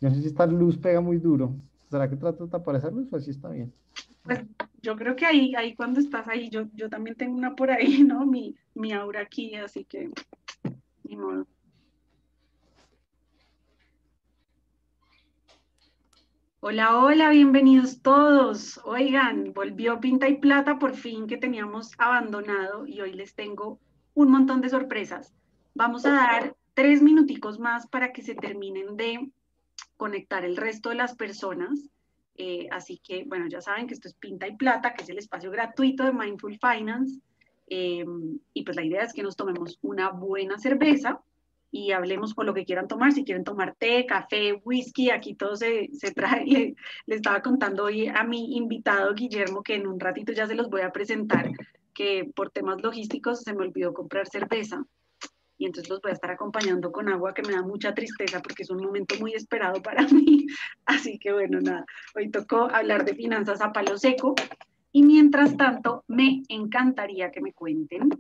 Yo no sé si esta luz pega muy duro. ¿Será que trato de tapar esa luz o así está bien? Pues yo creo que ahí cuando estás ahí, yo también tengo una por ahí, ¿no? Mi aura aquí, así que ni modo. Hola, hola, bienvenidos todos. Oigan, volvió Pinta y Plata por fin que teníamos abandonado y hoy les tengo un montón de sorpresas. Vamos a dar 3 minuticos más para que se terminen de conectar el resto de las personas. Así que, bueno, ya saben que esto es Pinta y Plata, que es el espacio gratuito de Mindful Finance. Eh, y pues la idea es que nos tomemos una buena cerveza y hablemos con lo que quieran tomar, si quieren tomar té, café, whisky, aquí todo se trae. Le estaba contando hoy a mi invitado Guillermo que en un ratito ya se los voy a presentar, que por temas logísticos se me olvidó comprar cerveza y entonces los voy a estar acompañando con agua que me da mucha tristeza porque es un momento muy esperado para mí. Así que bueno, nada, hoy tocó hablar de finanzas a palo seco y mientras tanto me encantaría que me cuenten,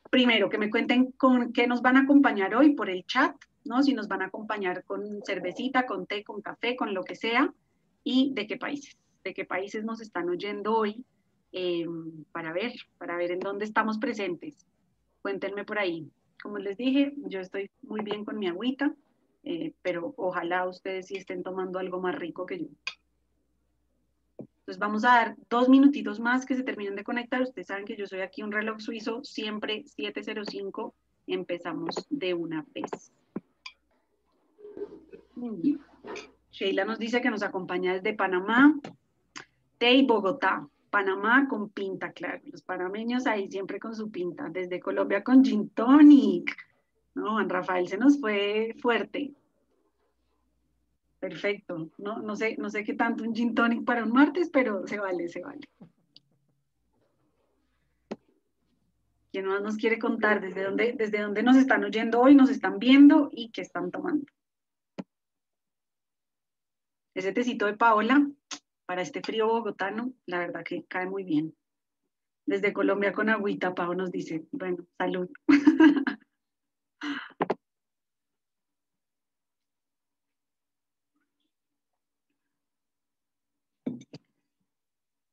primero que me cuenten con qué nos van a acompañar hoy por el chat, ¿no? Si nos van a acompañar con cervecita, con té, con café, con lo que sea y de qué países nos están oyendo hoy eh, para ver en dónde estamos presentes. Cuéntenme por ahí. Como les dije, yo estoy muy bien con mi agüita, pero ojalá ustedes sí estén tomando algo más rico que yo. Entonces vamos a dar 2 minutitos más que se terminen de conectar. Ustedes saben que yo soy aquí un reloj suizo, siempre 7:05. Empezamos de una vez. Sheila nos dice que nos acompaña desde Panamá, de Bogotá. Panamá con pinta, claro. Los panameños ahí siempre con su pinta. Desde Colombia con gin tonic. No, Juan Rafael se nos fue fuerte. Perfecto. No sé qué tanto un gin tonic para un martes, pero se vale, se vale. ¿Quién más nos quiere contar desde dónde nos están oyendo hoy, nos están viendo y qué están tomando? Ese tecito de Paola para este frío bogotano, la verdad que cae muy bien. Desde Colombia con agüita, Pau nos dice, bueno, salud.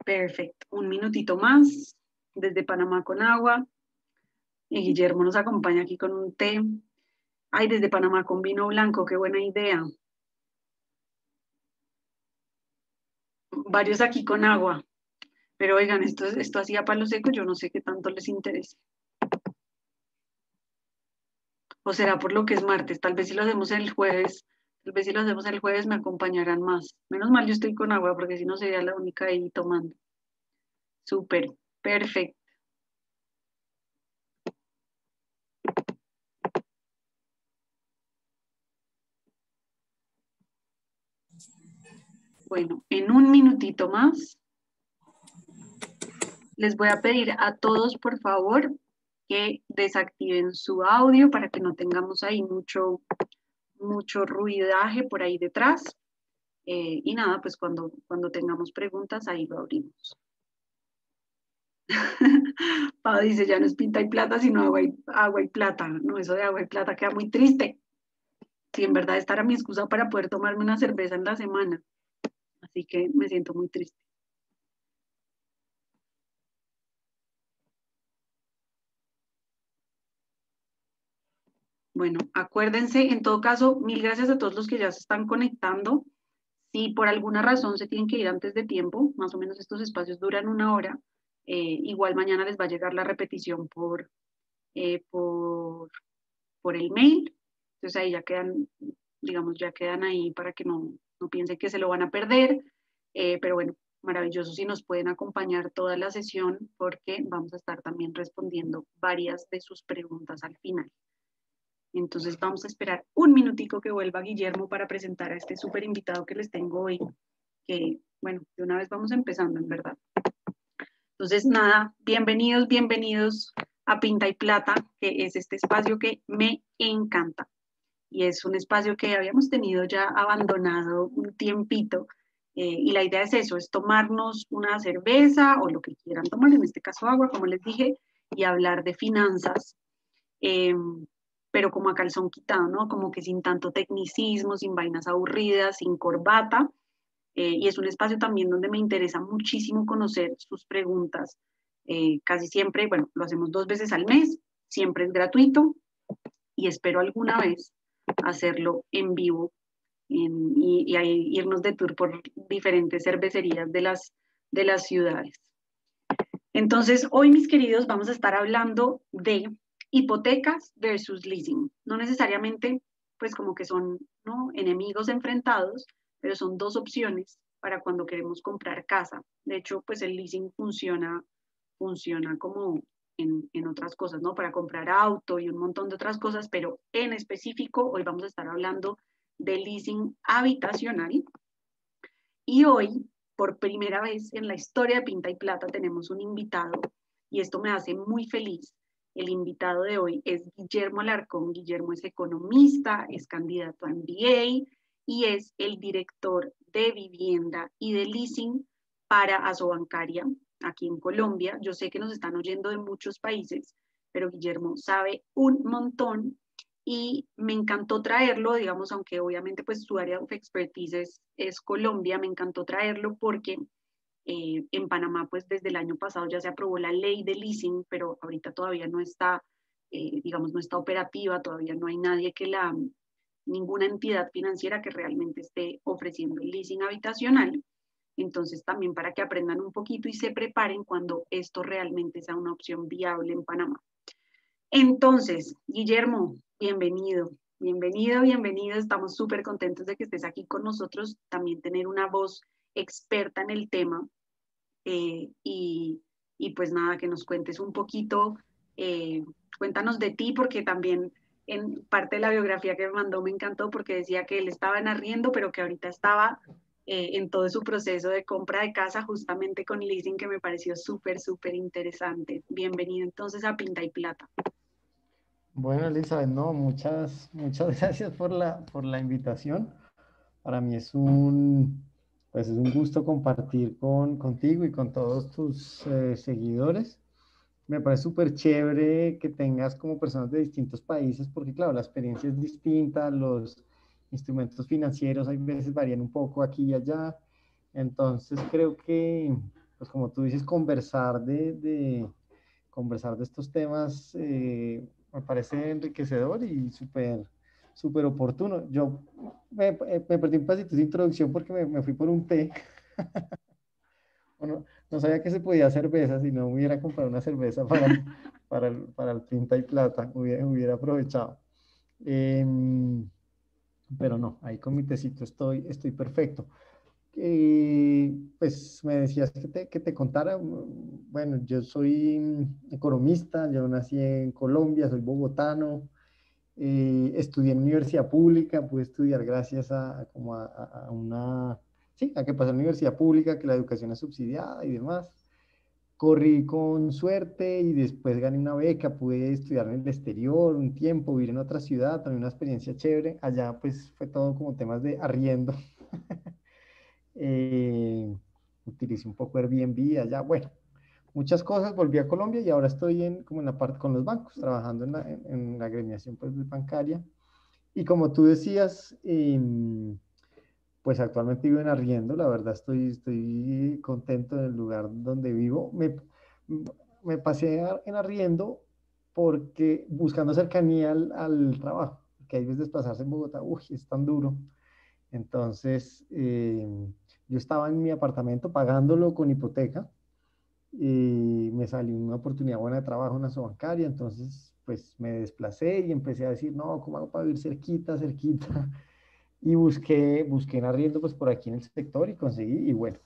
Perfecto. Un minutito más desde Panamá con agua. Y Guillermo nos acompaña aquí con un té. Ay, desde Panamá con vino blanco, qué buena idea. Varios aquí con agua. Pero oigan, esto hacía palo seco, yo no sé qué tanto les interesa. O será por lo que es martes, tal vez si lo hacemos el jueves, tal vez si lo hacemos el jueves me acompañarán más. Menos mal yo estoy con agua, porque si no sería la única ahí tomando. Súper, perfecto. Bueno, en un minutito más les voy a pedir a todos, por favor, que desactiven su audio para que no tengamos ahí mucho ruidaje por ahí detrás. Y nada, pues cuando tengamos preguntas, ahí lo abrimos. Pau dice, ya no es pinta y plata, sino agua y plata. No, eso de agua y plata queda muy triste. Si en verdad esta era mi excusa para poder tomarme una cerveza en la semana. Así que me siento muy triste. Bueno, acuérdense, en todo caso, mil gracias a todos los que ya se están conectando. Si por alguna razón se tienen que ir antes de tiempo, más o menos estos espacios duran 1 hora, igual mañana les va a llegar la repetición eh, por, por el mail. Entonces ahí ya quedan, digamos, ya quedan ahí para que no piensen que se lo van a perder. Pero bueno, maravilloso si nos pueden acompañar toda la sesión porque vamos a estar también respondiendo varias de sus preguntas al final. Entonces vamos a esperar un minutico que vuelva Guillermo para presentar a este súper invitado que les tengo hoy, que bueno, de una vez vamos empezando en verdad. Entonces nada, bienvenidos, bienvenidos a Pinta y Plata, que es este espacio que me encanta. Y es un espacio que habíamos tenido ya abandonado un tiempito. Y la idea es eso, es tomarnos una cerveza o lo que quieran tomar, en este caso agua, como les dije, y hablar de finanzas. pero como a calzón quitado, ¿no? Como que sin tanto tecnicismo, sin vainas aburridas, sin corbata. Y es un espacio también donde me interesa muchísimo conocer sus preguntas. Casi siempre, bueno, lo hacemos 2 veces al mes, siempre es gratuito y espero alguna vez hacerlo en vivo y ahí irnos de tour por diferentes cervecerías de las ciudades. Entonces, hoy, mis queridos, vamos a estar hablando de hipotecas versus leasing. No necesariamente, pues como que son, ¿no?, enemigos enfrentados, pero son dos opciones para cuando queremos comprar casa. De hecho, pues el leasing funciona como en otras cosas, ¿no? Para comprar auto y un montón de otras cosas, pero en específico, hoy vamos a estar hablando de leasing habitacional. Y hoy, por primera vez en la historia de Pinta y Plata, tenemos un invitado y esto me hace muy feliz. El invitado de hoy es Guillermo Alarcón. Guillermo es economista, es candidato a MBA y es el director de vivienda y de leasing para Asobancaria aquí en Colombia. Yo sé que nos están oyendo de muchos países, pero Guillermo sabe un montón y me encantó traerlo, digamos, aunque obviamente pues su área of expertise es Colombia, me encantó traerlo porque en Panamá pues desde el año pasado ya se aprobó la ley de leasing, pero ahorita todavía no está, digamos, no está operativa, todavía no hay nadie ninguna entidad financiera que realmente esté ofreciendo el leasing habitacional. Entonces también para que aprendan un poquito y se preparen cuando esto realmente sea una opción viable en Panamá. Entonces, Guillermo, bienvenido, bienvenido, bienvenido. Estamos súper contentos de que estés aquí con nosotros, también tener una voz experta en el tema y pues nada, que nos cuentes un poquito, eh, cuéntanos de ti, porque también en parte de la biografía que me mandó me encantó porque decía que él estaba en arriendo, pero que ahorita estaba en todo su proceso de compra de casa justamente con leasing, que me pareció súper, súper interesante. Bienvenido entonces a Pinta y Plata. Bueno, Elizabeth, no, muchas gracias por la invitación. Para mí pues es un gusto compartir contigo y con todos tus seguidores. Me parece súper chévere que tengas como personas de distintos países, porque claro, la experiencia es distinta, los instrumentos financieros hay veces varían un poco aquí y allá. Entonces creo que, pues como tú dices, conversar de estos temas me parece enriquecedor y súper oportuno. Yo me perdí un pasito de introducción porque me fui por un té. Bueno, no sabía que se podía cerveza, si no hubiera comprado una cerveza para el Pinta y Plata, hubiera aprovechado. Em, pero no, ahí con mi tecito estoy perfecto. Pues me decías que te contara. Bueno, yo soy economista, yo nací en Colombia, soy bogotano, estudié en universidad pública, pude estudiar gracias como a una, sí, a que pasé en universidad pública, que la educación es subsidiada y demás. Corrí con suerte y después gané una beca, pude estudiar en el exterior un tiempo, vivir en otra ciudad, también una experiencia chévere. Allá pues fue todo como temas de arriendo. eh, Utilicé un poco Airbnb allá, bueno, muchas cosas, volví a Colombia y ahora estoy como en la parte con los bancos, trabajando en la agremiación pues, bancaria. Y como tú decías, pues actualmente vivo en arriendo, la verdad estoy contento en el lugar donde vivo. Me pasé en arriendo porque buscando cercanía al trabajo, que hay veces desplazarse en Bogotá, uy, es tan duro. Entonces, yo estaba en mi apartamento pagándolo con hipoteca y me salió una oportunidad buena de trabajo en una bancaria, entonces pues me desplacé y empecé a decir, no, ¿cómo hago para vivir cerquita, cerquita? Y busqué en arriendo pues por aquí en el sector y conseguí y bueno,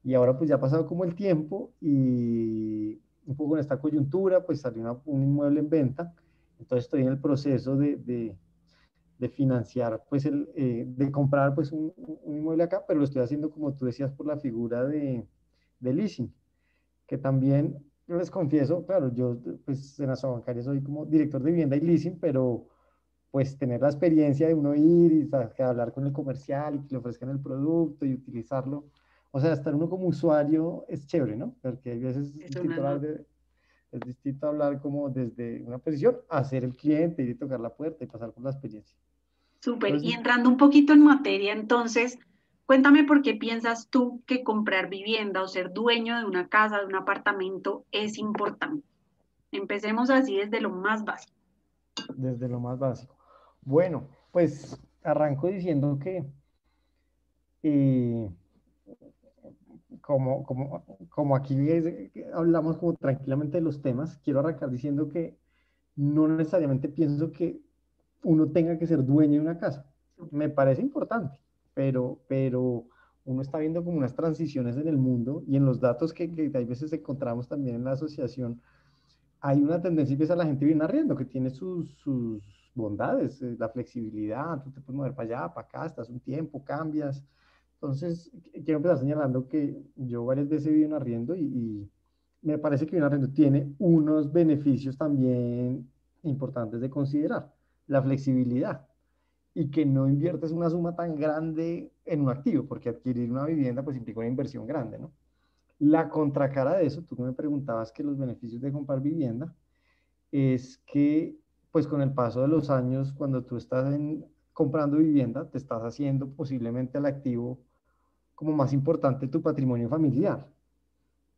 y ahora pues ya ha pasado como el tiempo y un poco en esta coyuntura pues salió un inmueble en venta, entonces estoy en el proceso de financiar, pues, de comprar, pues, un inmueble acá, pero lo estoy haciendo, como tú decías, por la figura de leasing, que también, yo les confieso, claro, yo, pues, en la bancaria soy como director de vivienda y leasing, pero, pues, tener la experiencia de uno ir y que hablar con el comercial y que le ofrezcan el producto y utilizarlo, o sea, estar uno como usuario es chévere, ¿no? Porque hay veces Es el una titular nota. Es distinto hablar como desde una posición a ser el cliente, ir y tocar la puerta y pasar por la experiencia. Súper. Y Entonces, entrando un poquito en materia, entonces, cuéntame por qué piensas tú que comprar vivienda o ser dueño de una casa, de un apartamento, es importante. Empecemos así desde lo más básico. desde lo más básico. Bueno, pues arranco diciendo que eh, como aquí hablamos como tranquilamente de los temas, quiero arrancar diciendo que no necesariamente pienso que uno tenga que ser dueño de una casa. Me parece importante, pero uno está viendo como unas transiciones en el mundo y en los datos que hay veces encontramos también en la asociación, hay una tendencia que es a la gente viene arriendo, que tiene sus bondades, la flexibilidad, tú te puedes mover para allá, para acá, estás un tiempo, cambias. Entonces, quiero empezar señalando que yo varias veces he vivido en arriendo y me parece que un arriendo tiene unos beneficios también importantes de considerar. La flexibilidad y que no inviertes una suma tan grande en un activo, porque adquirir una vivienda pues implica una inversión grande, ¿no? La contracara de eso, tú me preguntabas que los beneficios de comprar vivienda es que, pues con el paso de los años, cuando tú estás comprando vivienda, te estás haciendo posiblemente el activo como más importante de tu patrimonio familiar,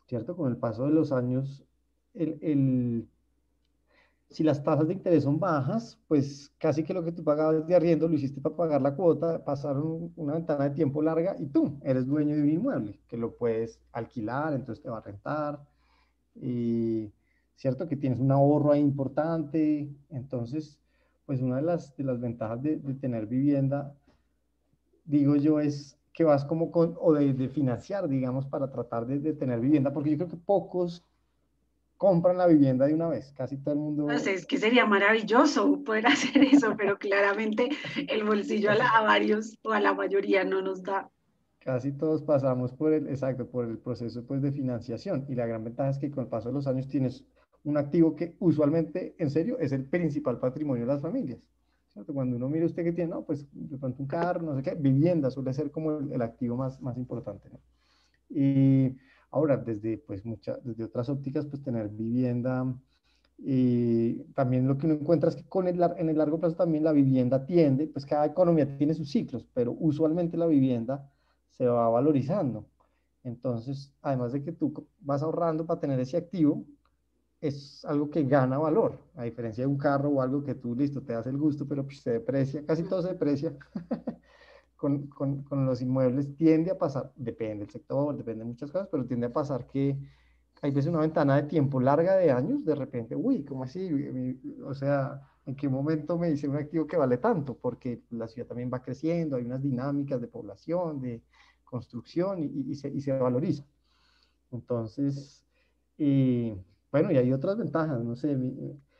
¿cierto? Con el paso de los años, el si las tasas de interés son bajas, pues casi que lo que tú pagabas de arriendo lo hiciste para pagar la cuota, pasaron una ventana de tiempo larga y tú eres dueño de un inmueble que lo puedes alquilar, entonces te va a rentar, y cierto que tienes un ahorro ahí importante, entonces pues una de las ventajas de tener vivienda, digo yo, es que vas como con, o de financiar, digamos, para tratar de tener vivienda, porque yo creo que pocos compran la vivienda de una vez, casi todo el No mundo, sé, es que sería maravilloso poder hacer eso, pero claramente el bolsillo casi a varios o a la mayoría no nos da. Casi todos pasamos por exacto, por el proceso pues, de financiación y la gran ventaja es que con el paso de los años tienes un activo que usualmente, en serio, es el principal patrimonio de las familias. ¿Cierto? Cuando uno mira usted que tiene, no, pues de pronto un carro, no sé qué, vivienda suele ser como el activo más importante, ¿no? Y ahora, desde otras ópticas, pues tener vivienda, y también lo que uno encuentra es que en el largo plazo también la vivienda tiende, pues cada economía tiene sus ciclos, pero usualmente la vivienda se va valorizando. Entonces, además de que tú vas ahorrando para tener ese activo, es algo que gana valor, a diferencia de un carro o algo que tú, listo, te das el gusto, pero pues se deprecia, casi todo se deprecia. Con los inmuebles tiende a pasar, depende del sector, depende de muchas cosas, pero tiende a pasar que hay veces una ventana de tiempo larga de años, de repente, uy, ¿cómo así? O sea, ¿en qué momento me hice un activo que vale tanto? Porque la ciudad también va creciendo, hay unas dinámicas de población, de construcción y se valoriza. Entonces, eh, bueno, y hay otras ventajas, no sé,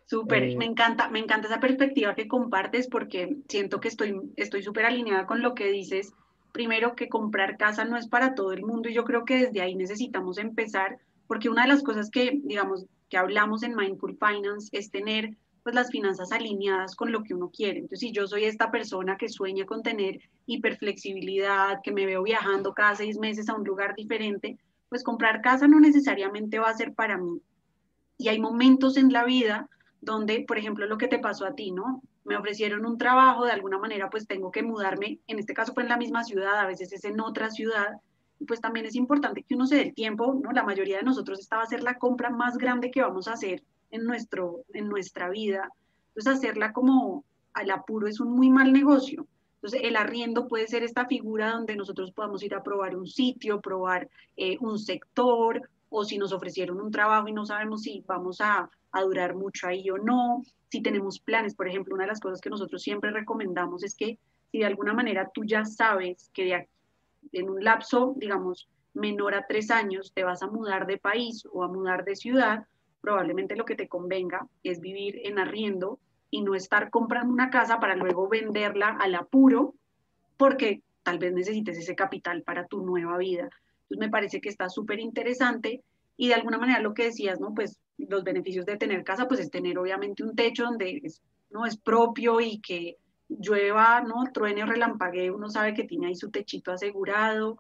Súper, eh, me encanta esa perspectiva que compartes porque siento que estoy súper alineada con lo que dices. Primero, que comprar casa no es para todo el mundo y yo creo que desde ahí necesitamos empezar porque una de las cosas que, digamos, que hablamos en Mindful Finance es tener pues las finanzas alineadas con lo que uno quiere. Entonces, si yo soy esta persona que sueña con tener hiperflexibilidad, que me veo viajando cada 6 meses a un lugar diferente, pues comprar casa no necesariamente va a ser para mí. Y hay momentos en la vida donde, por ejemplo, lo que te pasó a ti, ¿no? Me ofrecieron un trabajo, de alguna manera, pues tengo que mudarme, en este caso fue en la misma ciudad, a veces es en otra ciudad, y pues también es importante que uno se dé el tiempo, ¿no? La mayoría de nosotros esta va a ser la compra más grande que vamos a hacer en nuestra vida. Entonces, hacerla como al apuro es un muy mal negocio. Entonces, el arriendo puede ser esta figura donde nosotros podamos ir a probar un sitio, probar un sector, o si nos ofrecieron un trabajo y no sabemos si vamos a durar mucho ahí o no, si tenemos planes. Por ejemplo, una de las cosas que nosotros siempre recomendamos es que si de alguna manera tú ya sabes que en un lapso, digamos, menor a 3 años te vas a mudar de país o a mudar de ciudad, probablemente lo que te convenga es vivir en arriendo y no estar comprando una casa para luego venderla al apuro, porque tal vez necesites ese capital para tu nueva vida. Entonces me parece que está súper interesante y de alguna manera lo que decías, ¿no? Pues los beneficios de tener casa, pues es tener obviamente un techo donde no es propio y que llueva, ¿no? Truene o relampaguee, uno sabe que tiene ahí su techito asegurado.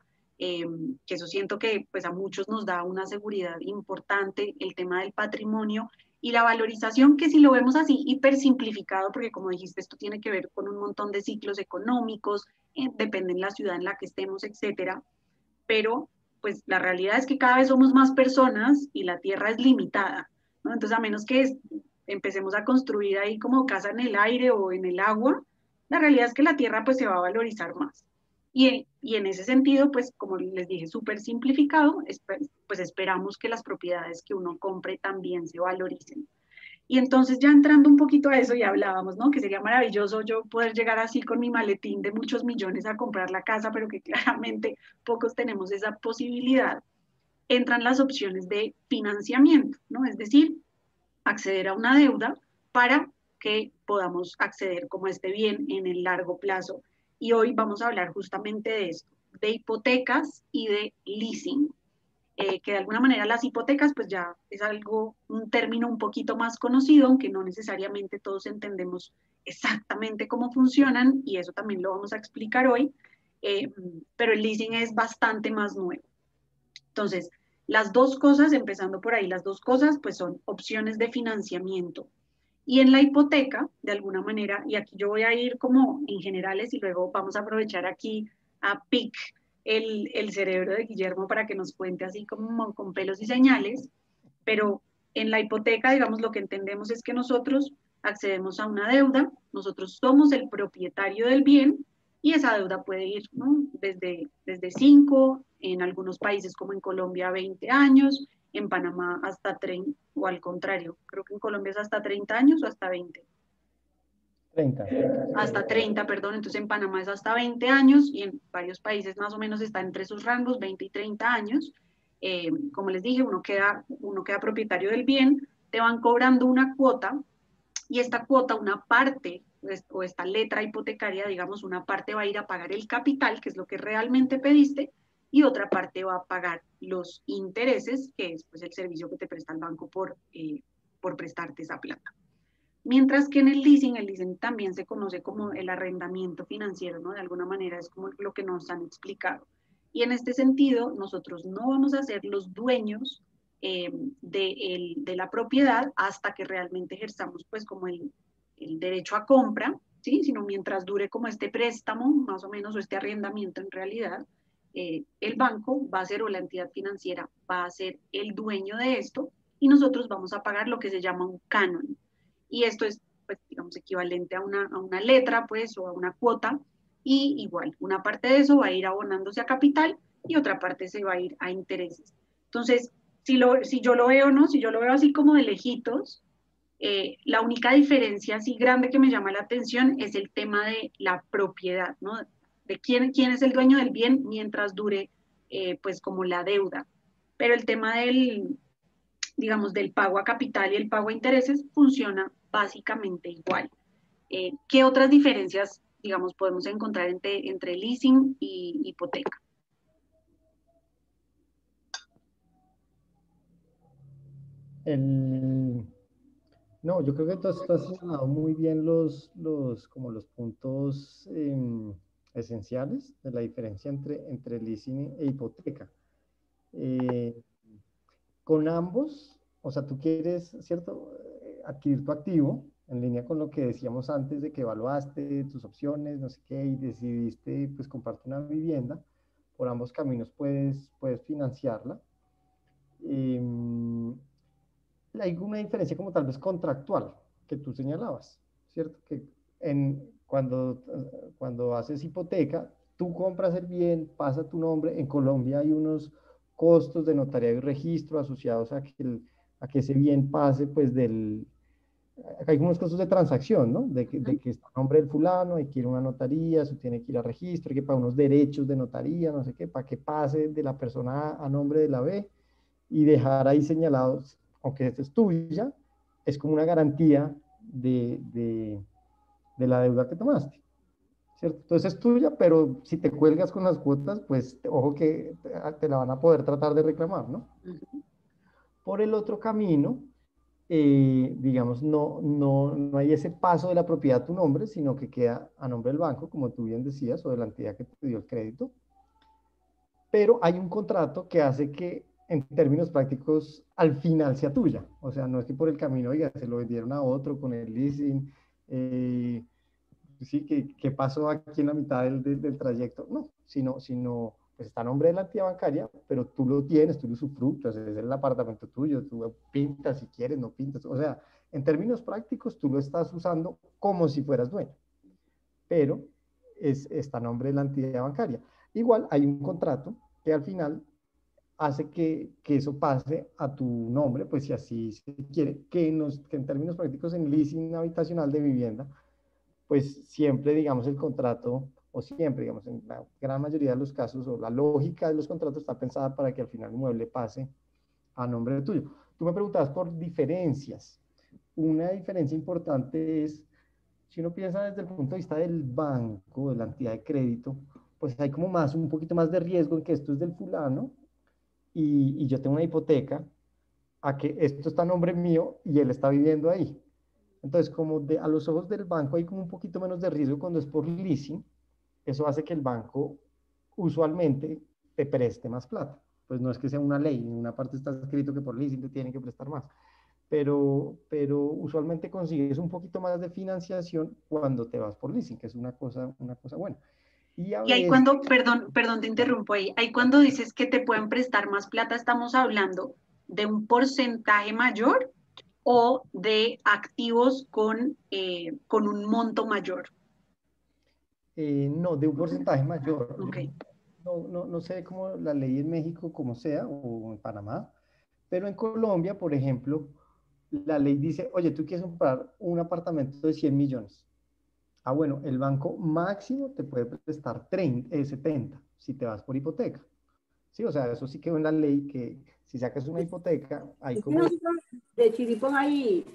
que eso siento que pues a muchos nos da una seguridad importante, el tema del patrimonio y la valorización, que si lo vemos así hiper simplificado, porque como dijiste, esto tiene que ver con un montón de ciclos económicos, depende de la ciudad en la que estemos, etcétera, pero pues la realidad es que cada vez somos más personas y la tierra es limitada, ¿no? Entonces, a menos que empecemos a construir ahí como casa en el aire o en el agua, la realidad es que la tierra pues se va a valorizar más. Y en ese sentido, pues como les dije, súper simplificado, pues esperamos que las propiedades que uno compre también se valoricen. Y entonces ya entrando un poquito a eso, ya hablábamos, ¿no? Que sería maravilloso yo poder llegar así con mi maletín de muchos millones a comprar la casa, pero que claramente pocos tenemos esa posibilidad. Entran las opciones de financiamiento, ¿no? Es decir, acceder a una deuda para que podamos acceder como a este bien en el largo plazo. Y hoy vamos a hablar justamente de esto, de hipotecas y de leasing. Que de alguna manera las hipotecas pues ya es algo, un término un poquito más conocido, aunque no necesariamente todos entendemos exactamente cómo funcionan y eso también lo vamos a explicar hoy, pero el leasing es bastante más nuevo. Entonces, las dos cosas, empezando por ahí, las dos cosas pues son opciones de financiamiento. Y en la hipoteca, de alguna manera, y aquí yo voy a ir como en generales y luego vamos a aprovechar aquí a pic el cerebro de Guillermo para que nos cuente así como con pelos y señales, pero en la hipoteca, digamos, lo que entendemos es que nosotros accedemos a una deuda, nosotros somos el propietario del bien y esa deuda puede ir, ¿no? Desde 5, en algunos países como en Colombia 20 años, en Panamá hasta 30, o al contrario, creo que en Colombia es hasta 30 años o hasta 20. 30. Hasta 30, perdón, entonces en Panamá es hasta 20 años y en varios países más o menos está entre esos rangos, 20 y 30 años. Como les dije, uno queda propietario del bien, te van cobrando una cuota y esta cuota, una parte, o esta letra hipotecaria, digamos, una parte va a ir a pagar el capital, que es lo que realmente pediste, y otra parte va a pagar los intereses, que es pues, el servicio que te presta el banco por prestarte esa plata. Mientras que en el leasing también se conoce como el arrendamiento financiero, ¿no? De alguna manera es como lo que nos han explicado. Y en este sentido, nosotros no vamos a ser los dueños de la propiedad hasta que realmente ejerzamos pues como el derecho a compra, ¿sí? Sino mientras dure como este préstamo, más o menos, o este arrendamiento en realidad, el banco va a ser o la entidad financiera va a ser el dueño de esto y nosotros vamos a pagar lo que se llama un canon. Y esto es, pues, digamos, equivalente a una letra, pues, o a una cuota, y igual, una parte de eso va a ir abonándose a capital y otra parte se va a ir a intereses. Entonces, si yo lo veo, ¿no? Si yo lo veo así como de lejitos, la única diferencia así grande que me llama la atención es el tema de la propiedad, ¿no? De quién es el dueño del bien mientras dure, pues, como la deuda. Pero el tema digamos, del pago a capital y el pago a intereses funciona básicamente igual. ¿Qué otras diferencias, digamos, podemos encontrar entre leasing y hipoteca? El, no, yo creo que tú has señalado muy bien como los puntos esenciales de la diferencia entre leasing e hipoteca. Eh, con ambos, o sea, tú quieres, ¿cierto? Adquirir tu activo en línea con lo que decíamos antes de que evaluaste tus opciones, no sé qué, y decidiste pues comprarte una vivienda. Por ambos caminos puedes financiarla. Eh, hay una diferencia como tal vez contractual que tú señalabas, ¿cierto? Que cuando haces hipoteca, tú compras el bien, pasa tu nombre. En Colombia hay unos costos de notariado y registro asociados a que ese bien pase, pues acá hay unos costos de transacción, ¿no? De que está a nombre del fulano, hay que ir a una notaría, eso tiene que ir a registro, hay que pagar unos derechos de notaría, no sé qué, para que pase de la persona A a nombre de la B y dejar ahí señalados, aunque esta es tuya, es como una garantía de la deuda que tomaste, ¿cierto? Entonces es tuya, pero si te cuelgas con las cuotas, pues ojo que te la van a poder tratar de reclamar, ¿no? Uh -huh. Por el otro camino, digamos, no hay ese paso de la propiedad a tu nombre, sino que queda a nombre del banco, como tú bien decías, o de la entidad que te dio el crédito. pero hay un contrato que hace que en términos prácticos al final sea tuya. O sea, no es que por el camino, oiga, se lo vendieron a otro con el leasing, sí, ¿qué pasó aquí en la mitad del trayecto? No, sino pues está a nombre de la entidad bancaria, pero tú lo tienes, tú lo usufructas, es el apartamento tuyo, tú pintas si quieres, no pintas. O sea, en términos prácticos, tú lo estás usando como si fueras dueño, pero está a nombre de la entidad bancaria. Igual hay un contrato que al final hace que eso pase a tu nombre, pues si así se quiere, que en términos prácticos en leasing habitacional de vivienda, pues siempre, digamos, el contrato, o siempre, digamos, en la gran mayoría de los casos, o la lógica de los contratos está pensada para que al final el inmueble pase a nombre tuyo. Tú me preguntabas por diferencias. Una diferencia importante es, si uno piensa desde el punto de vista del banco, de la entidad de crédito, pues hay como más, un poquito más de riesgo en que esto es del fulano y yo tengo una hipoteca a que esto está a nombre mío y él está viviendo ahí. Entonces, como a los ojos del banco hay como un poquito menos de riesgo cuando es por leasing, eso hace que el banco usualmente te preste más plata. Pues no es que sea una ley, en una parte está escrito que por leasing te tienen que prestar más, pero usualmente consigues un poquito más de financiación cuando te vas por leasing, que es una cosa buena. Y a Y ahí veces, cuando, perdón, te interrumpo ahí cuando dices que te pueden prestar más plata, ¿estamos hablando de un porcentaje mayor o de activos con un monto mayor? no, de un porcentaje mayor. Ok. No sé cómo la ley en México, como sea, o en Panamá, pero en Colombia, por ejemplo, la ley dice, oye, tú quieres comprar un apartamento de 100 millones. Ah, bueno, el banco máximo te puede prestar 30, 70 si te vas por hipoteca. Sí, o sea, eso sí quedó en la ley que si sacas una hipoteca, hay Es que como... nosotros de Chiripón hay.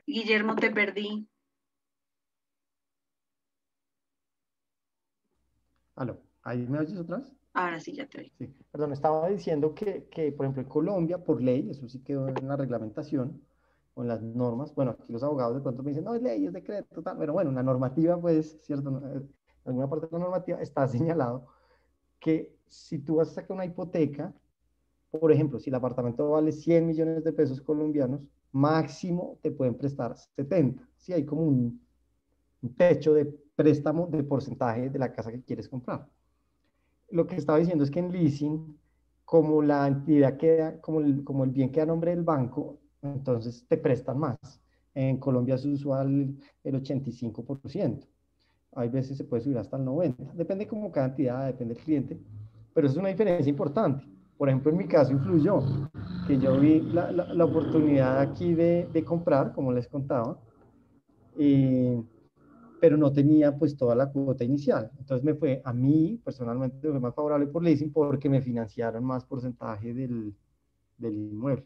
Guillermo, te perdí. Aló, ¿ahí me oyes otra vez? Ahora sí, ya te oigo. Sí, perdón, estaba diciendo por ejemplo, en Colombia, por ley, eso sí quedó en la reglamentación o en las normas. Bueno, aquí los abogados de pronto me dicen, no, es ley, es decreto, tal. Pero bueno, en la normativa, pues, cierto, en alguna parte de la normativa está señalado que si tú vas a sacar una hipoteca, por ejemplo, si el apartamento vale 100 millones de pesos colombianos, máximo te pueden prestar 70. Sí, hay como un techo de préstamo de porcentaje de la casa que quieres comprar. Lo que estaba diciendo es que en leasing, como la entidad queda, como el bien queda a nombre del banco, entonces te prestan más. En Colombia es usual el 85%. Hay veces se puede subir hasta el 90%. Depende como cada entidad, depende del cliente, pero es una diferencia importante. Por ejemplo, en mi caso influyó que yo vi la oportunidad aquí de comprar, como les contaba, y pero no tenía pues toda la cuota inicial. Entonces a mí personalmente me fue más favorable por leasing porque me financiaron más porcentaje del inmueble.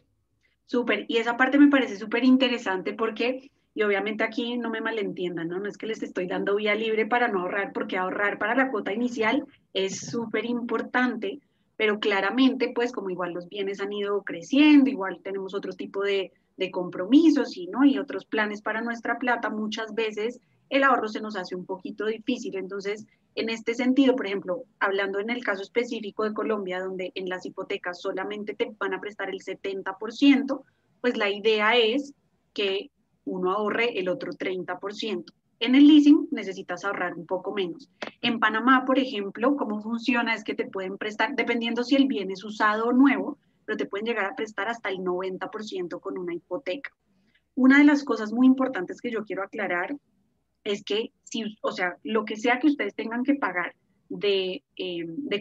Súper, y esa parte me parece súper interesante porque, y obviamente aquí no me malentiendan, ¿no? No es que les estoy dando vía libre para no ahorrar, porque ahorrar para la cuota inicial es súper importante, pero claramente, pues como igual los bienes han ido creciendo, igual tenemos otro tipo de compromisos y, ¿no? Y otros planes para nuestra plata, muchas veces el ahorro se nos hace un poquito difícil. Entonces, en este sentido, por ejemplo, hablando en el caso específico de Colombia, donde en las hipotecas solamente te van a prestar el 70%, pues la idea es que uno ahorre el otro 30%. En el leasing necesitas ahorrar un poco menos. En Panamá, por ejemplo, cómo funciona es que te pueden prestar, dependiendo si el bien es usado o nuevo, pero te pueden llegar a prestar hasta el 90% con una hipoteca. Una de las cosas muy importantes que yo quiero aclarar es que, si, o sea, lo que sea que ustedes tengan que pagar de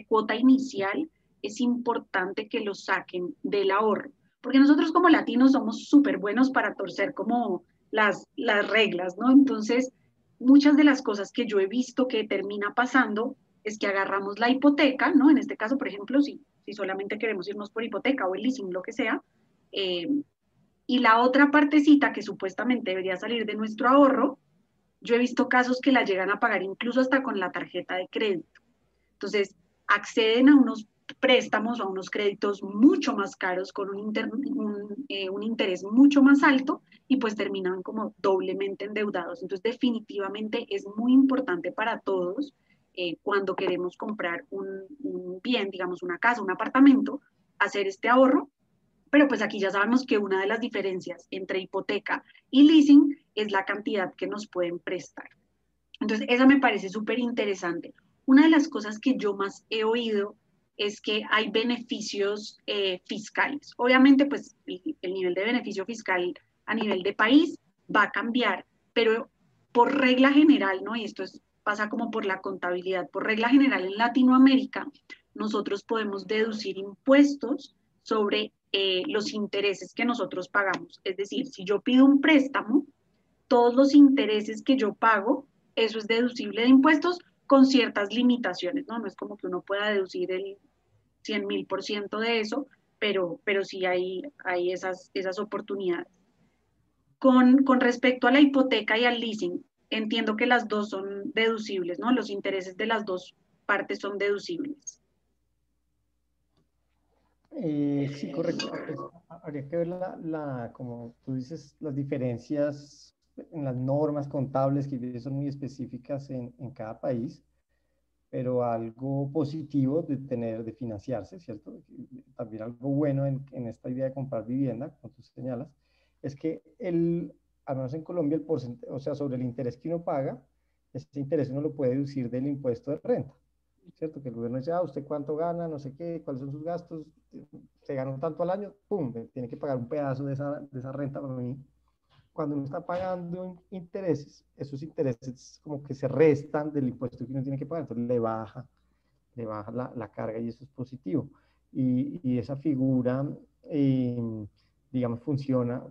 cuota inicial, es importante que lo saquen del ahorro, porque nosotros como latinos somos súper buenos para torcer como las reglas, ¿no? Entonces, muchas de las cosas que yo he visto que termina pasando es que agarramos la hipoteca, ¿no? En este caso, por ejemplo, si solamente queremos irnos por hipoteca o el leasing, lo que sea, eh, y la otra partecita que supuestamente debería salir de nuestro ahorro, yo he visto casos que la llegan a pagar incluso hasta con la tarjeta de crédito. Entonces, acceden a unos préstamos o a unos créditos mucho más caros con un interés mucho más alto y pues terminan como doblemente endeudados. Entonces definitivamente es muy importante para todos cuando queremos comprar un bien, digamos una casa, un apartamento, hacer este ahorro. Pero pues aquí ya sabemos que una de las diferencias entre hipoteca y leasing es la cantidad que nos pueden prestar. Entonces, esa me parece súper interesante. Una de las cosas que yo más he oído es que hay beneficios fiscales. Obviamente, pues el nivel de beneficio fiscal a nivel de país va a cambiar, pero por regla general, ¿no? Y esto pasa como por la contabilidad, por regla general en Latinoamérica, nosotros podemos deducir impuestos sobre los intereses que nosotros pagamos. Es decir, si yo pido un préstamo, todos los intereses que yo pago, eso es deducible de impuestos con ciertas limitaciones, ¿no? No es como que uno pueda deducir el 100.000% de eso, pero sí hay esas oportunidades. Con respecto a la hipoteca y al leasing, entiendo que las dos son deducibles, ¿no? Los intereses de las dos partes son deducibles. Sí, correcto. Pues, habría que ver como tú dices, las diferencias en las normas contables que son muy específicas en cada país, pero algo positivo de de financiarse, ¿cierto? También algo bueno en esta idea de comprar vivienda, como tú señalas, es que al menos en Colombia, el porcentaje, o sea, sobre el interés que uno paga, ese interés uno lo puede deducir del impuesto de renta. ¿Cierto? Que el gobierno dice, usted cuánto gana, no sé qué, cuáles son sus gastos, se ganó tanto al año, pum, tiene que pagar un pedazo de esa renta para mí. Cuando uno está pagando intereses, esos intereses como que se restan del impuesto que uno tiene que pagar, entonces le baja la carga y eso es positivo. Y esa figura, digamos, funciona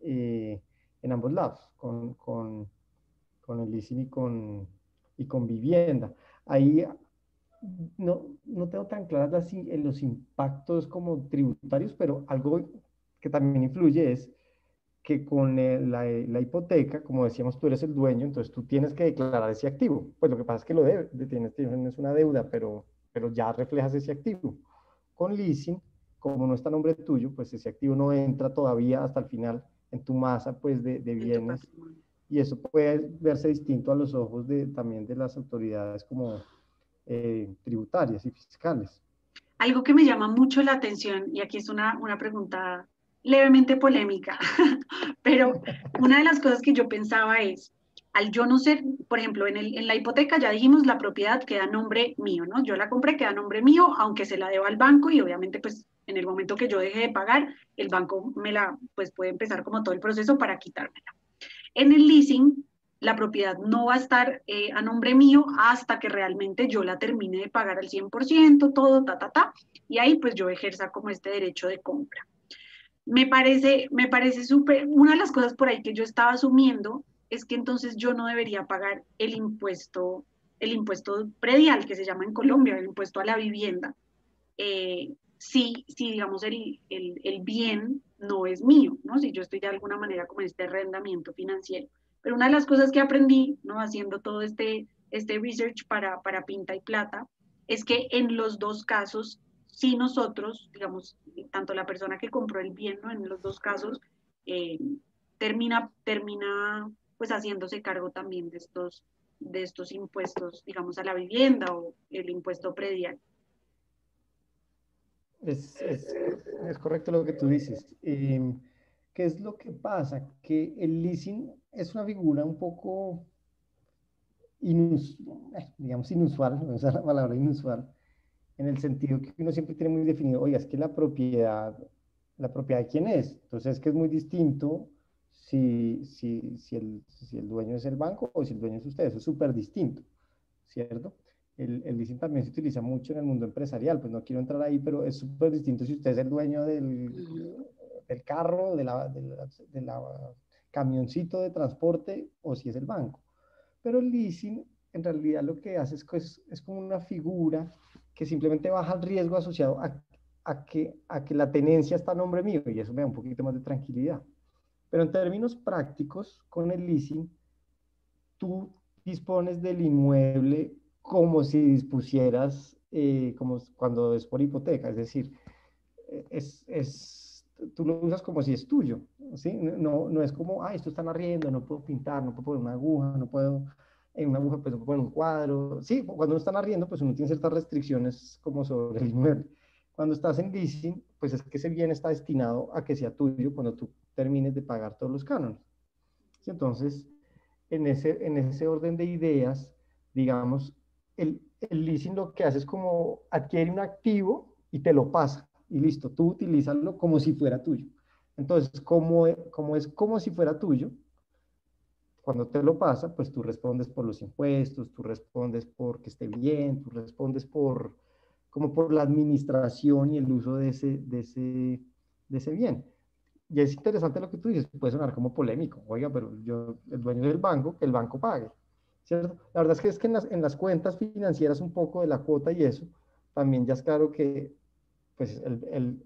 en ambos lados, con el leasing y con vivienda. Ahí no tengo tan claras los impactos como tributarios, pero algo que también influye es que con la hipoteca, como decíamos, tú eres el dueño, entonces tú tienes que declarar ese activo. Pues lo que pasa es que tienes una deuda, pero ya reflejas ese activo. Con leasing, como no está a nombre tuyo, pues ese activo no entra todavía hasta el final en tu masa pues, de En tu bienes patrimonio. y eso puede verse distinto a los ojos también de las autoridades como tributarias y fiscales. Algo que me llama mucho la atención, y aquí es una pregunta levemente polémica, pero una de las cosas que yo pensaba es, al yo no ser, por ejemplo, en la hipoteca ya dijimos la propiedad queda a nombre mío, ¿no? Yo la compré, queda a nombre mío, aunque se la deba al banco y obviamente pues en el momento que yo deje de pagar, el banco pues puede empezar como todo el proceso para quitármela. En el leasing, la propiedad no va a estar a nombre mío hasta que realmente yo la termine de pagar al 100%, todo, y ahí pues yo ejerza como este derecho de compra. Me parece súper, una de las cosas por ahí que yo estaba asumiendo es que entonces yo no debería pagar el impuesto predial, que se llama en Colombia, el impuesto a la vivienda, si digamos, el bien no es mío, ¿no? Si yo estoy de alguna manera como en este arrendamiento financiero. Pero una de las cosas que aprendí, ¿no? Haciendo todo este research para Pinta y Plata, es que en los dos casos, si nosotros, digamos, tanto la persona que compró el bien, ¿no? En los dos casos, eh, termina pues haciéndose cargo también de estos impuestos, digamos, a la vivienda o el impuesto predial. Es, es, es correcto lo que tú dices. ¿Qué es lo que pasa? Que el leasing es una figura un poco, digamos, inusual, no es la palabra inusual, en el sentido que uno siempre tiene muy definido, oiga, es que la propiedad de quién es. Entonces es que es muy distinto si el dueño es el banco o si el dueño es usted. Eso es súper distinto, ¿cierto? El leasing también se utiliza mucho en el mundo empresarial, pues no quiero entrar ahí, pero es súper distinto si usted es el dueño del carro, de la camioncito de transporte o si es el banco. Pero el leasing en realidad lo que hace es como una figura que simplemente baja el riesgo asociado a que la tenencia está a nombre mío y eso me da un poquito más de tranquilidad. Pero en términos prácticos, con el leasing, tú dispones del inmueble como si dispusieras como cuando es por hipoteca, es decir, tú lo usas como si es tuyo, ¿sí? No es como, esto está en arriendo, no puedo pintar, no puedo poner una aguja, no puedo, en una aguja pues no puedo poner un cuadro. Sí, cuando uno está en arriendo, pues uno tiene ciertas restricciones como sobre el inmueble. Cuando estás en leasing, pues es que ese bien está destinado a que sea tuyo cuando tú termines de pagar todos los cánones. ¿Sí? Entonces, en ese orden de ideas, digamos, el leasing lo que hace es como adquiere un activo y te lo pasa. Y listo, tú utilízalo como si fuera tuyo. Entonces, como es como si fuera tuyo, cuando te lo pasa, pues tú respondes por los impuestos, tú respondes por que esté bien, tú respondes como por la administración y el uso de ese bien. Y es interesante lo que tú dices, puede sonar como polémico, oiga, pero el dueño del banco, que el banco pague, ¿cierto? La verdad es que en las cuentas financieras un poco de la cuota y eso, también ya es claro que pues el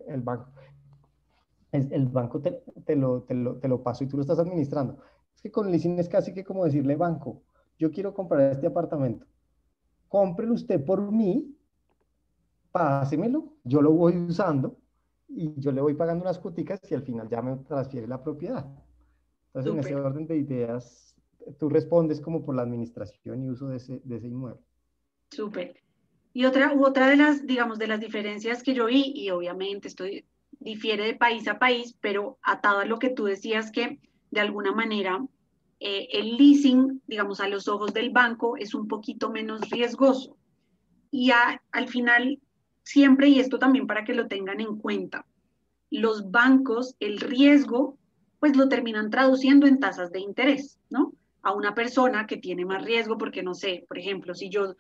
banco te lo pasó y tú lo estás administrando. Es que con leasing es casi que como decirle, banco, yo quiero comprar este apartamento, cómprelo usted por mí, pásemelo, yo lo voy usando y yo le voy pagando unas cuoticas y al final ya me transfiere la propiedad. Entonces, en ese Súper, orden de ideas, tú respondes como por la administración y uso de ese inmueble. súper. Y otra de las, digamos, de las diferencias que yo vi, y obviamente difiere de país a país, pero atado a lo que tú decías que de alguna manera el leasing, digamos, a los ojos del banco es un poquito menos riesgoso. Y al final, siempre, y esto también para que lo tengan en cuenta, los bancos, el riesgo, pues lo terminan traduciendo en tasas de interés, ¿no? A una persona que tiene más riesgo, porque no sé, por ejemplo, si yo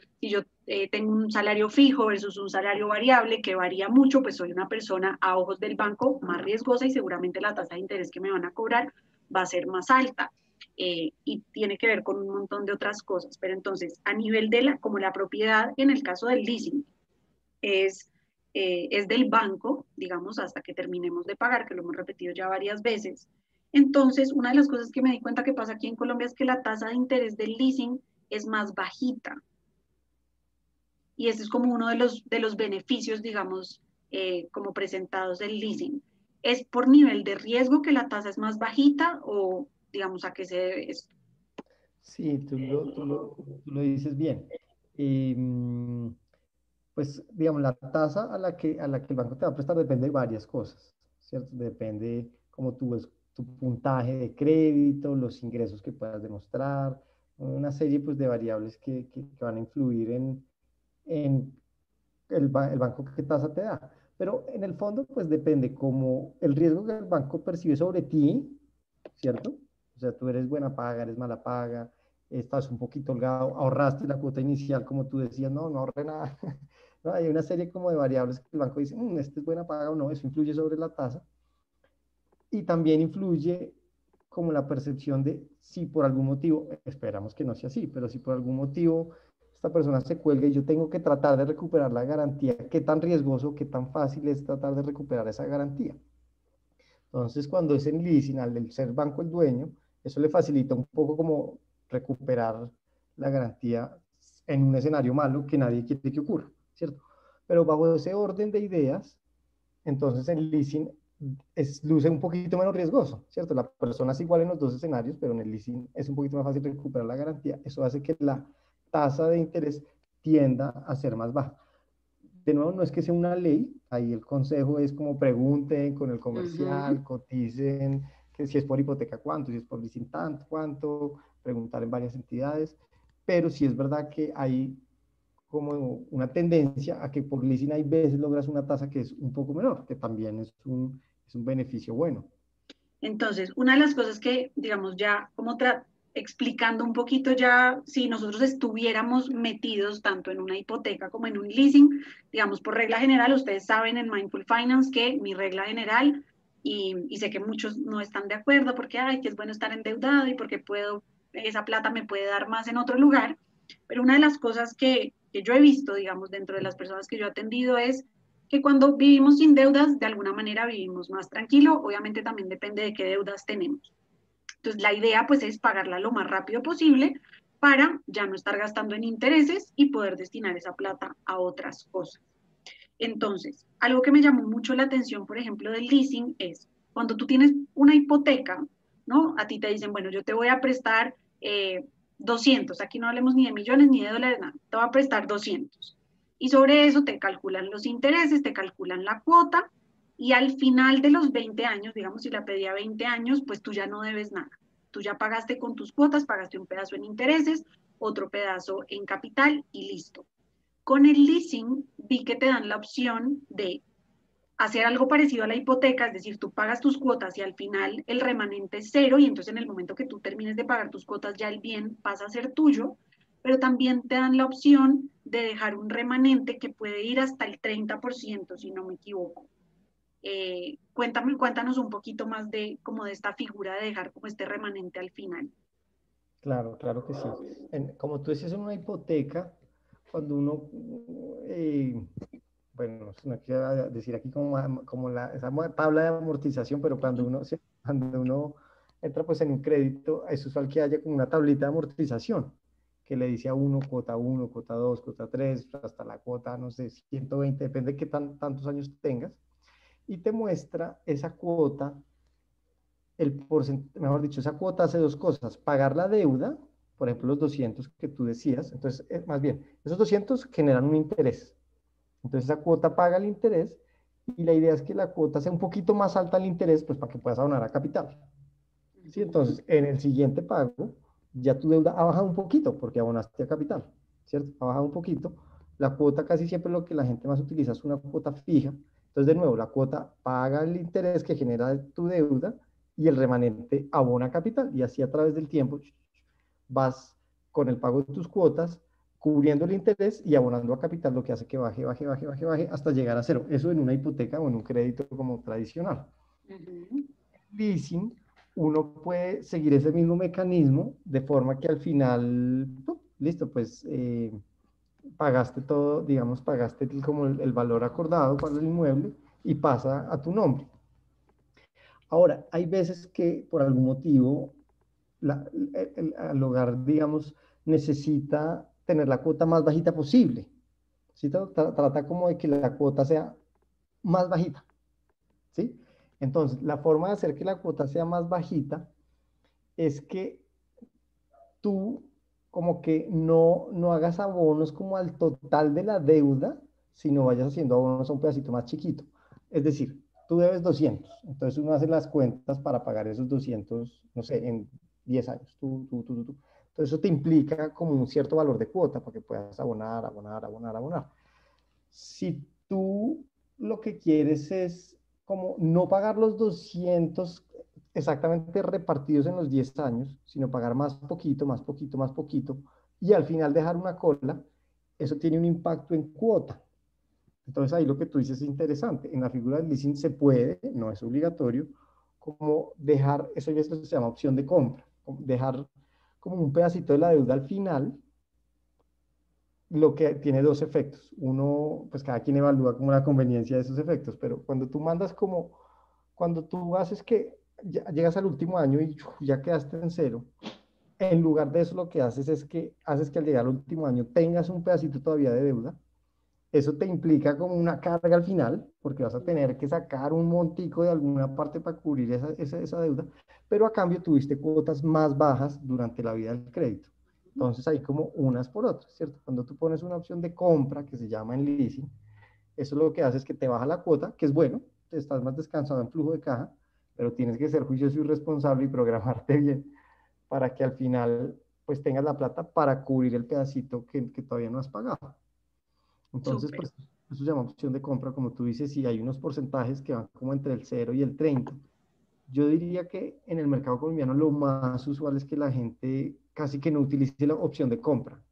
tengo un salario fijo versus un salario variable que varía mucho, pues soy una persona a ojos del banco más riesgosa y seguramente la tasa de interés que me van a cobrar va a ser más alta. Y tiene que ver con un montón de otras cosas. Pero entonces, a nivel como la propiedad, en el caso del leasing, es, es del banco, digamos, hasta que terminemos de pagar, que lo hemos repetido ya varias veces. Entonces, una de las cosas que me di cuenta que pasa aquí en Colombia es que la tasa de interés del leasing es más bajita. Y ese es como uno de los beneficios, digamos, como presentados del leasing. ¿Es por nivel de riesgo que la tasa es más bajita o, digamos, a qué se debe esto? Sí, tú lo dices bien. Y, pues, digamos, la tasa a la que el banco te va a prestar depende de varias cosas, ¿cierto? Depende como tu puntaje de crédito, los ingresos que puedas demostrar, una serie pues, de variables que van a influir en el banco qué tasa te da. Pero en el fondo, pues depende como el riesgo que el banco percibe sobre ti, ¿cierto? O sea, tú eres buena paga, eres mala paga, estás un poquito holgado, ahorraste la cuota inicial, como tú decías, no ahorré nada. No, hay una serie como de variables que el banco dice, este es buena paga o no, eso influye sobre la tasa. Y también influye como la percepción de si por algún motivo, esperamos que no sea así, pero si por algún motivo esta persona se cuelga y yo tengo que tratar de recuperar la garantía, qué tan riesgoso, qué tan fácil es tratar de recuperar esa garantía. Entonces, cuando es en leasing, al ser banco el dueño, eso le facilita un poco como recuperar la garantía en un escenario malo que nadie quiere que ocurra, ¿cierto? Pero bajo ese orden de ideas, entonces el leasing luce un poquito menos riesgoso, ¿cierto? La persona es igual en los dos escenarios, pero en el leasing es un poquito más fácil recuperar la garantía. Eso hace que la tasa de interés tienda a ser más baja. De nuevo, no es que sea una ley, ahí el consejo es como pregunten con el Ujú. comercial, coticen, que si es por hipoteca cuánto, si es por leasing tanto, cuánto, preguntar en varias entidades, pero sí es verdad que hay como una tendencia a que por leasing hay veces logras una tasa que es un poco menor, que también es un beneficio bueno. Entonces, una de las cosas que, digamos, ya como explicando un poquito ya, si nosotros estuviéramos metidos tanto en una hipoteca como en un leasing, digamos, por regla general, ustedes saben en Mindful Finance que mi regla general, y sé que muchos no están de acuerdo porque, ay, que es bueno estar endeudado y porque esa plata me puede dar más en otro lugar, pero una de las cosas que yo he visto, digamos, dentro de las personas que yo he atendido es que cuando vivimos sin deudas, de alguna manera vivimos más tranquilo. Obviamente también depende de qué deudas tenemos. Entonces, la idea pues es pagarla lo más rápido posible, para ya no estar gastando en intereses y poder destinar esa plata a otras cosas. Entonces, algo que me llamó mucho la atención, por ejemplo, del leasing es cuando tú tienes una hipoteca, ¿no? A ti te dicen, bueno, yo te voy a prestar 200, aquí no hablemos ni de millones ni de dólares, nada, te voy a prestar 200. Y sobre eso te calculan los intereses, te calculan la cuota y al final de los 20 años, digamos, si la pedía 20 años, pues tú ya no debes nada. Tú ya pagaste con tus cuotas, pagaste un pedazo en intereses, otro pedazo en capital y listo. Con el leasing vi que te dan la opción de hacer algo parecido a la hipoteca, es decir, tú pagas tus cuotas y al final el remanente es cero y entonces en el momento que tú termines de pagar tus cuotas ya el bien pasa a ser tuyo, pero también te dan la opción de dejar un remanente que puede ir hasta el 30%, si no me equivoco. Cuéntanos un poquito más de como de esta figura de dejar como este remanente al final. Claro, claro que sí. Como tú decías, en una hipoteca, cuando uno, bueno, no quiero decir aquí como esa tabla de amortización, pero cuando uno entra pues en un crédito, es usual que haya como una tablita de amortización que le dice a uno, cuota 2, cuota 3, hasta la cuota, no sé, 120, depende de qué tantos años tengas, y te muestra esa cuota, mejor dicho, esa cuota hace dos cosas: pagar la deuda, por ejemplo, los 200 que tú decías. Entonces, más bien, esos 200 generan un interés. Entonces, esa cuota paga el interés y la idea es que la cuota sea un poquito más alta el interés, pues para que puedas abonar a capital. ¿Sí? Entonces, en el siguiente pago, ya tu deuda ha bajado un poquito porque abonaste a capital, ¿cierto? Ha bajado un poquito. La cuota casi siempre lo que la gente más utiliza es una cuota fija. Entonces, de nuevo, la cuota paga el interés que genera tu deuda y el remanente abona capital. Y así a través del tiempo vas con el pago de tus cuotas cubriendo el interés y abonando a capital, lo que hace que baje, baje, baje, baje, baje hasta llegar a cero. Eso en una hipoteca o en un crédito como tradicional. Leasing, uno puede seguir ese mismo mecanismo de forma que al final, listo, pues pagaste todo, digamos, pagaste como el valor acordado para el inmueble y pasa a tu nombre. Ahora, hay veces que por algún motivo el hogar, digamos, necesita tener la cuota más bajita posible. ¿Sí? Trata como de que la cuota sea más bajita. ¿Sí? Entonces, la forma de hacer que la cuota sea más bajita es que tú como que no hagas abonos como al total de la deuda, sino vayas haciendo abonos a un pedacito más chiquito. Es decir, tú debes 200, entonces uno hace las cuentas para pagar esos 200, no sé, en 10 años. Entonces eso te implica como un cierto valor de cuota para que puedas abonar. Si tú lo que quieres es como no pagar los 200 exactamente repartidos en los 10 años, sino pagar más poquito, más poquito, más poquito, y al final dejar una cola, eso tiene un impacto en cuota. Entonces ahí lo que tú dices es interesante. En la figura del leasing se puede, no es obligatorio, como dejar, eso ya se llama opción de compra, dejar como un pedacito de la deuda al final, lo que tiene dos efectos. Uno, pues cada quien evalúa como la conveniencia de esos efectos, pero cuando tú haces que ya llegas al último año y ya quedaste en cero, en lugar de eso lo que haces es que haces que al llegar al último año tengas un pedacito todavía de deuda. Eso te implica como una carga al final, porque vas a tener que sacar un montico de alguna parte para cubrir esa deuda, pero a cambio tuviste cuotas más bajas durante la vida del crédito. Entonces hay como unas por otras, ¿cierto? Cuando tú pones una opción de compra que se llama en leasing, eso lo que hace es que te baja la cuota, que es bueno, te estás más descansado en flujo de caja, pero tienes que ser juicioso y responsable y programarte bien para que al final pues tengas la plata para cubrir el pedacito que todavía no has pagado. Entonces, Súper. pues eso se llama opción de compra, como tú dices, y hay unos porcentajes que van como entre el 0 y el 30. Yo diría que en el mercado colombiano lo más usual es que la gente casi que no utilice la opción de compra,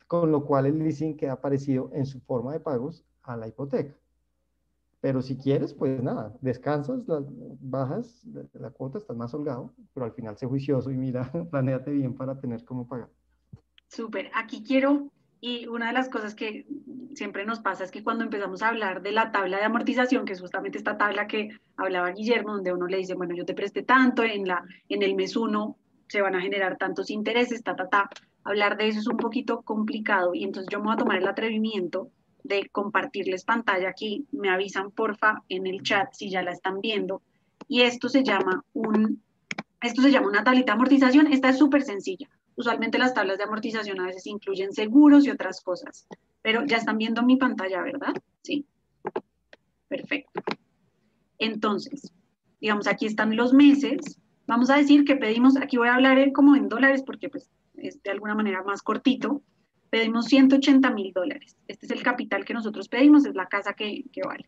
con lo cual el leasing queda parecido en su forma de pagos a la hipoteca. Pero si quieres, pues nada, descansas, bajas la cuota, estás más holgado, pero al final sé juicioso y mira, planéate bien para tener cómo pagar. Súper. Aquí quiero, y una de las cosas que siempre nos pasa es que cuando empezamos a hablar de la tabla de amortización, que es justamente esta tabla que hablaba Guillermo, donde uno le dice, bueno, yo te presté tanto, en el mes 1 se van a generar tantos intereses, hablar de eso es un poquito complicado y entonces yo me voy a tomar el atrevimiento de compartirles pantalla aquí. Me avisan porfa en el chat si ya la están viendo. Y esto se llama una tablita de amortización. Esta es súper sencilla. Usualmente las tablas de amortización a veces incluyen seguros y otras cosas. Pero ya están viendo mi pantalla, ¿verdad? Sí. Perfecto. Entonces, digamos, aquí están los meses. Vamos a decir que pedimos, aquí voy a hablar como en dólares porque pues es de alguna manera más cortito. Pedimos $180,000. Este es el capital que nosotros pedimos, es la casa que vale.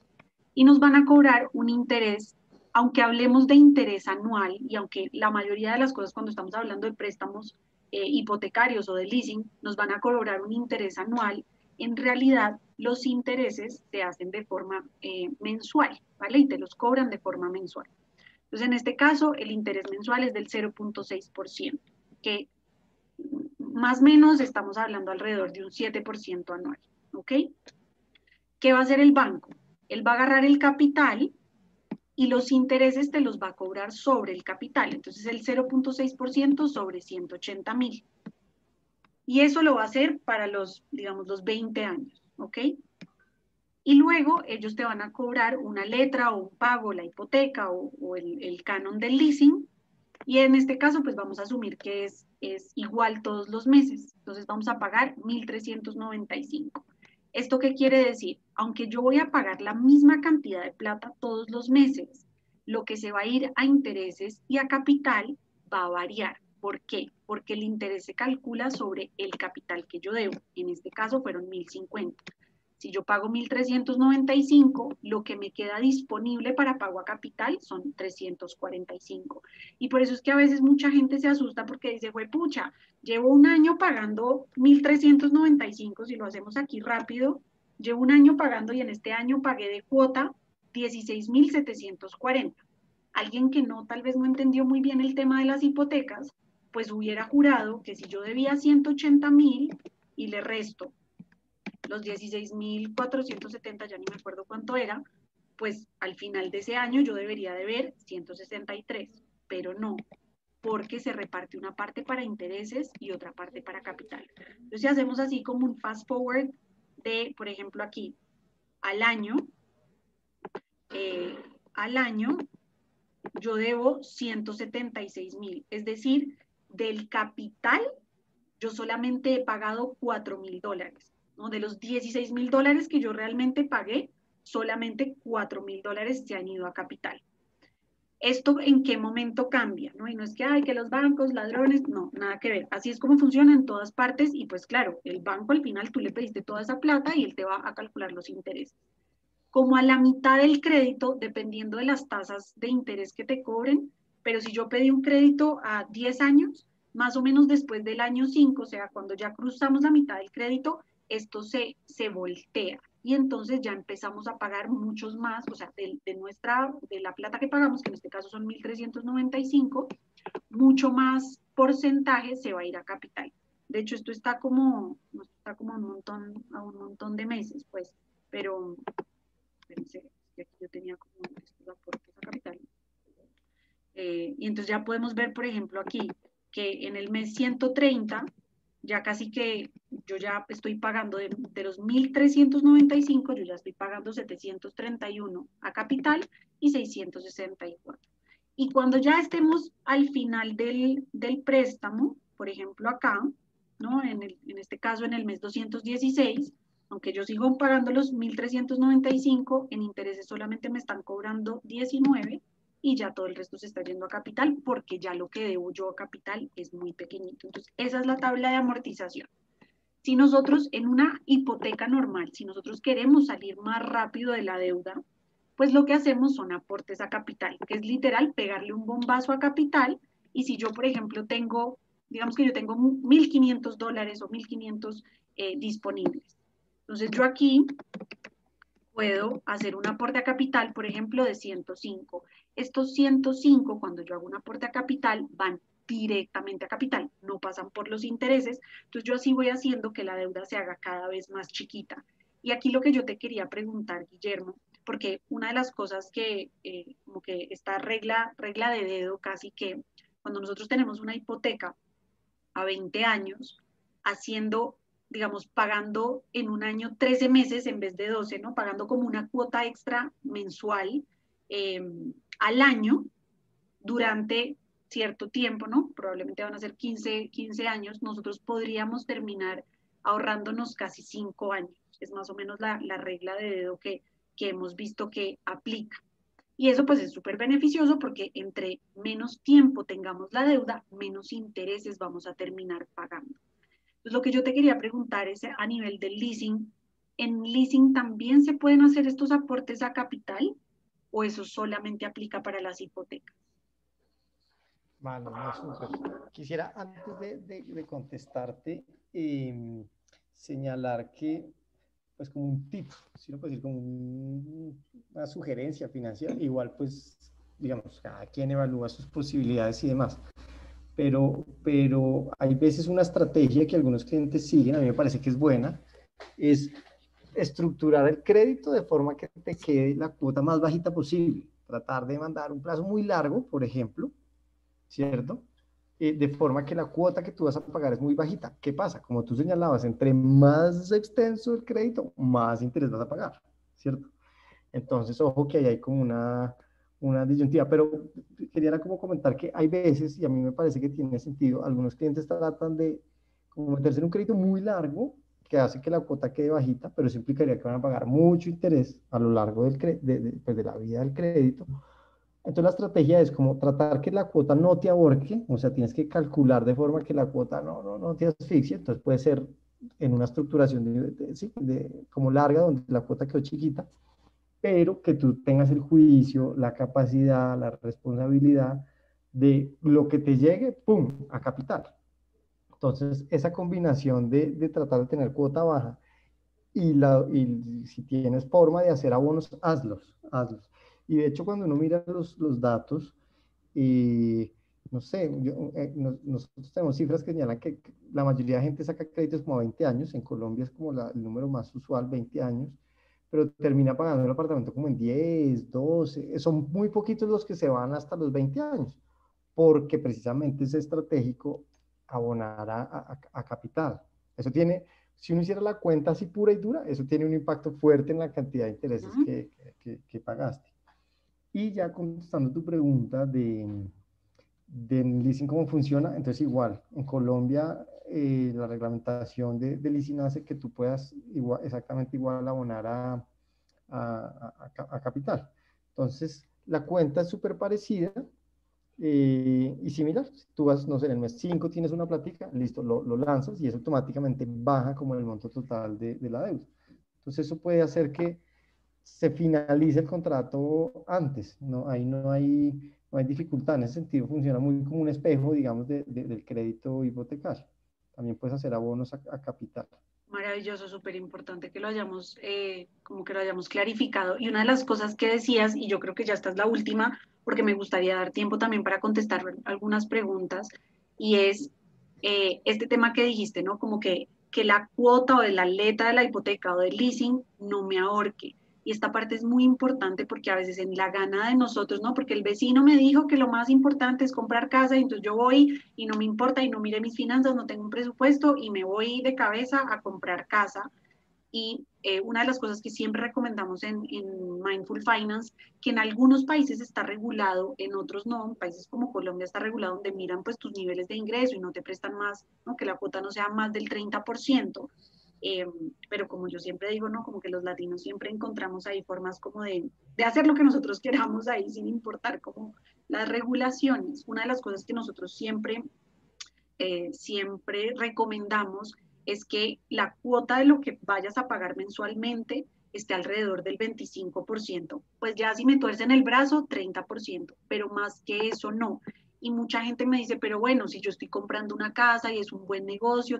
Y nos van a cobrar un interés, aunque hablemos de interés anual y aunque la mayoría de las cosas cuando estamos hablando de préstamos hipotecarios o de leasing, nos van a cobrar un interés anual, en realidad los intereses se hacen de forma mensual, ¿vale? Y te los cobran de forma mensual. Entonces, en este caso, el interés mensual es del 0.6%, que más o menos estamos hablando alrededor de un 7% anual, ¿ok? ¿Qué va a hacer el banco? Él va a agarrar el capital y los intereses te los va a cobrar sobre el capital. Entonces, el 0.6% sobre 180,000. Y eso lo va a hacer para los, digamos, los 20 años, ¿ok? Y luego ellos te van a cobrar una letra o un pago, la hipoteca o el canon del leasing. Y en este caso, pues vamos a asumir que es igual todos los meses. Entonces vamos a pagar 1.395. ¿Esto qué quiere decir? Aunque yo voy a pagar la misma cantidad de plata todos los meses, lo que se va a ir a intereses y a capital va a variar. ¿Por qué? Porque el interés se calcula sobre el capital que yo debo. En este caso fueron 1.050. Si yo pago 1.395, lo que me queda disponible para pago a capital son 345. Y por eso es que a veces mucha gente se asusta porque dice, fue pucha, llevo un año pagando 1.395, si lo hacemos aquí rápido, llevo un año pagando y en este año pagué de cuota 16,740. Alguien que no, tal vez no entendió muy bien el tema de las hipotecas, pues hubiera jurado que si yo debía 180,000 y le resto los 16,470, ya ni me acuerdo cuánto era, pues al final de ese año yo debería deber 163, pero no, porque se reparte una parte para intereses y otra parte para capital. Entonces, si hacemos así como un fast forward de, por ejemplo, aquí, al año, al año yo debo 176,000, es decir, del capital yo solamente he pagado $4,000, ¿no? De los $16,000 que yo realmente pagué, solamente $4,000 se han ido a capital. ¿Esto en qué momento cambia? ¿No? Y no es que, ay, que los bancos, ladrones, no, nada que ver. Así es como funciona en todas partes y pues claro, el banco al final tú le pediste toda esa plata y él te va a calcular los intereses. Como a la mitad del crédito, dependiendo de las tasas de interés que te cobren, pero si yo pedí un crédito a 10 años, más o menos después del año 5, o sea, cuando ya cruzamos la mitad del crédito, esto se voltea y entonces ya empezamos a pagar muchos más, o sea, de la plata que pagamos, que en este caso son 1.395, mucho más porcentaje se va a ir a capital. De hecho, esto está como a un montón de meses, pues, pero pensé que aquí yo tenía como estos aportes a capital. Y entonces ya podemos ver, por ejemplo, aquí, que en el mes 130, ya casi que yo ya estoy pagando de los 1.395, yo ya estoy pagando 731 a capital y 664. Y cuando ya estemos al final del préstamo, por ejemplo acá, ¿no? En este caso en el mes 216, aunque yo sigo pagando los 1.395, en intereses solamente me están cobrando 19 y ya todo el resto se está yendo a capital porque ya lo que debo yo a capital es muy pequeñito. Entonces, esa es la tabla de amortización. Si nosotros en una hipoteca normal, si nosotros queremos salir más rápido de la deuda, pues lo que hacemos son aportes a capital, que es literal pegarle un bombazo a capital. Y si yo, por ejemplo, digamos que yo tengo $1.500 o 1.500 disponibles. Entonces yo aquí puedo hacer un aporte a capital, por ejemplo, de 105. Estos 105, cuando yo hago un aporte a capital, van directamente a capital, no pasan por los intereses. Entonces yo así voy haciendo que la deuda se haga cada vez más chiquita. Y aquí lo que yo te quería preguntar, Guillermo, porque una de las cosas que, como que esta regla de dedo casi que, cuando nosotros tenemos una hipoteca a 20 años, haciendo, digamos, pagando en un año 13 meses en vez de 12, ¿no? Pagando como una cuota extra mensual eh, al año durante cierto tiempo, ¿no? Probablemente van a ser 15 años, nosotros podríamos terminar ahorrándonos casi 5 años. Es más o menos la regla de dedo que hemos visto que aplica. Y eso pues es súper beneficioso porque entre menos tiempo tengamos la deuda, menos intereses vamos a terminar pagando. Entonces lo que yo te quería preguntar es a nivel del leasing, ¿en leasing también se pueden hacer estos aportes a capital o eso solamente aplica para las hipotecas? Vale, no, súper. Quisiera, antes de contestarte, señalar que, pues como un tip, si no puedo decir, como una sugerencia financiera, igual pues, digamos, cada quien evalúa sus posibilidades y demás, pero hay veces una estrategia que algunos clientes siguen, a mí me parece que es buena, es estructurar el crédito de forma que te quede la cuota más bajita posible, tratar de mandar un plazo muy largo, por ejemplo, ¿cierto? De forma que la cuota que tú vas a pagar es muy bajita. ¿Qué pasa? Como tú señalabas, entre más extenso el crédito, más interés vas a pagar, ¿cierto? Entonces, ojo que ahí hay como una disyuntiva, pero quería como comentar que hay veces, y a mí me parece que tiene sentido, algunos clientes tratan de como meterse en un crédito muy largo que hace que la cuota quede bajita, pero eso implicaría que van a pagar mucho interés a lo largo pues de la vida del crédito. Entonces la estrategia es como tratar que la cuota no te ahorque, o sea, tienes que calcular de forma que la cuota no te asfixie, entonces puede ser en una estructuración sí, como larga, donde la cuota quedó chiquita, pero que tú tengas el juicio, la capacidad, la responsabilidad de lo que te llegue, ¡pum!, a capital. Entonces, esa combinación de tratar de tener cuota baja y si tienes forma de hacer abonos, hazlos. Y de hecho, cuando uno mira los datos, y no sé, nosotros tenemos cifras que señalan que la mayoría de gente saca créditos como a 20 años, en Colombia es como el número más usual, 20 años, pero termina pagando el apartamento como en 10, 12, son muy poquitos los que se van hasta los 20 años, porque precisamente es estratégico abonar a capital. Eso tiene, si uno hiciera la cuenta así pura y dura, eso tiene un impacto fuerte en la cantidad de intereses que pagaste. Y ya contestando tu pregunta de leasing, ¿cómo funciona? Entonces igual, en Colombia la reglamentación de leasing hace que tú puedas igual, exactamente igual abonar a capital. Entonces, la cuenta es súper parecida y similar. Si tú vas, no sé, en el mes 5 tienes una plática, listo, lo lanzas y eso automáticamente baja como el monto total de la deuda. Entonces, eso puede hacer que se finalice el contrato antes, ¿no? Ahí no hay dificultad, en ese sentido funciona muy como un espejo, digamos, del crédito hipotecario. También puedes hacer abonos a capital. Maravilloso, súper importante que lo hayamos, como que lo hayamos clarificado. Y una de las cosas que decías, y yo creo que ya esta es la última, porque me gustaría dar tiempo también para contestar algunas preguntas, y es este tema que dijiste, ¿no? Como que la cuota o de la letra de la hipoteca o del leasing no me ahorque. Y esta parte es muy importante porque a veces en la gana de nosotros, ¿no? Porque el vecino me dijo que lo más importante es comprar casa y entonces yo voy y no me importa y no mire mis finanzas, no tengo un presupuesto y me voy de cabeza a comprar casa. Y una de las cosas que siempre recomendamos en Mindful Finance, que en algunos países está regulado, en otros no, en países como Colombia está regulado, donde miran pues tus niveles de ingreso y no te prestan más, ¿no? Que la cuota no sea más del 30%. Pero como yo siempre digo, ¿no? Como que los latinos siempre encontramos ahí formas como de hacer lo que nosotros queramos ahí, sin importar como las regulaciones. Una de las cosas que nosotros siempre recomendamos es que la cuota de lo que vayas a pagar mensualmente esté alrededor del 25%. Pues ya si me tuercen el brazo, 30%, pero más que eso no. Y mucha gente me dice, pero bueno, si yo estoy comprando una casa y es un buen negocio,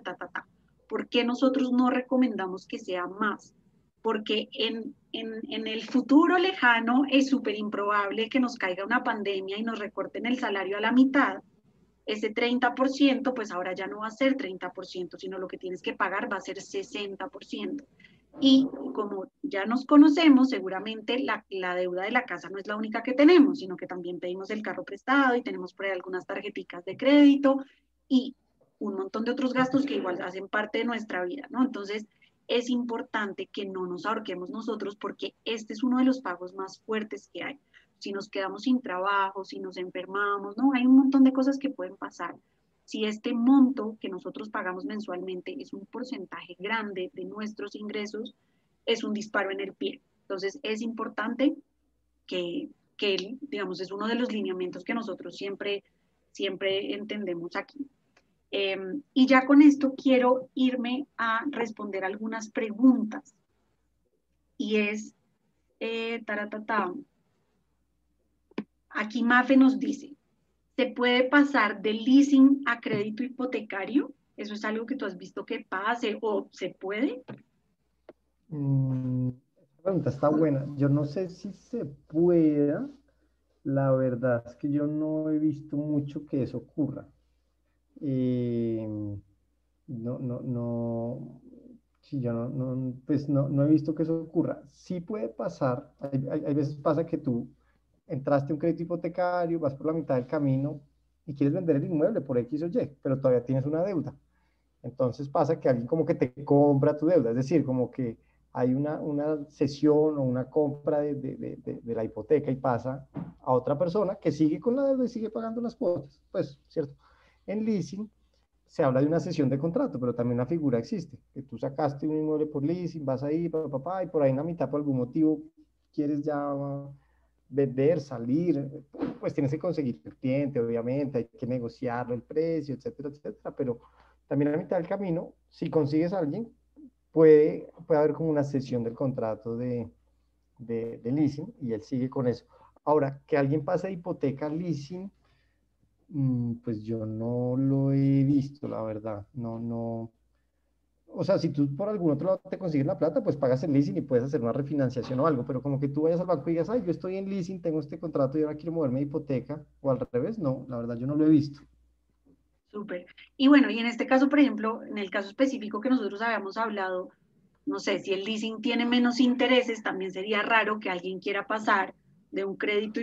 ¿por qué nosotros no recomendamos que sea más? Porque en el futuro lejano es súper improbable que nos caiga una pandemia y nos recorten el salario a la mitad. Ese 30%, pues ahora ya no va a ser 30%, sino lo que tienes que pagar va a ser 60%. Y como ya nos conocemos, seguramente la deuda de la casa no es la única que tenemos, sino que también pedimos el carro prestado y tenemos por ahí algunas tarjeticas de crédito. Y un montón de otros gastos que igual hacen parte de nuestra vida, ¿no? Entonces, es importante que no nos ahorquemos nosotros porque este es uno de los pagos más fuertes que hay. Si nos quedamos sin trabajo, si nos enfermamos, ¿no? Hay un montón de cosas que pueden pasar. Si este monto que nosotros pagamos mensualmente es un porcentaje grande de nuestros ingresos, es un disparo en el pie. Entonces, es importante que digamos, es uno de los lineamientos que nosotros siempre entendemos aquí. Y ya con esto quiero irme a responder algunas preguntas. Y es, taratata, aquí Mafe nos dice, ¿se puede pasar de leasing a crédito hipotecario? ¿Eso es algo que tú has visto que pase o se puede? Esta pregunta está buena. Yo no sé si se pueda. La verdad es que yo no he visto mucho que eso ocurra. Eh, no, sí, yo pues no he visto que eso ocurra. Sí puede pasar, hay veces pasa que tú entraste a un crédito hipotecario, vas por la mitad del camino y quieres vender el inmueble por X o Y, pero todavía tienes una deuda. Entonces pasa que alguien como que te compra tu deuda, es decir, como que hay una cesión o una compra de la hipoteca y pasa a otra persona que sigue con la deuda y sigue pagando las cuotas. Pues, ¿cierto? En leasing se habla de una cesión de contrato, pero también la figura existe, que tú sacaste un inmueble por leasing, vas ahí, papá, y por ahí en la mitad por algún motivo quieres ya vender, salir, pues tienes que conseguir el cliente, obviamente, hay que negociarlo, el precio, etcétera, etcétera, pero también a mitad del camino, si consigues a alguien, puede haber como una cesión del contrato de leasing y él sigue con eso. Ahora, que alguien pase de hipoteca a leasing, pues yo no lo he visto, la verdad. No. O sea, si tú por algún otro lado te consigues la plata, pues pagas el leasing y puedes hacer una refinanciación o algo, pero como que tú vayas al banco y digas, ay, yo estoy en leasing, tengo este contrato y ahora quiero moverme de hipoteca, o al revés, no, la verdad yo no lo he visto. Súper. Y bueno, y en este caso, por ejemplo, en el caso específico que nosotros habíamos hablado, no sé, si el leasing tiene menos intereses, también sería raro que alguien quiera pasar de un crédito,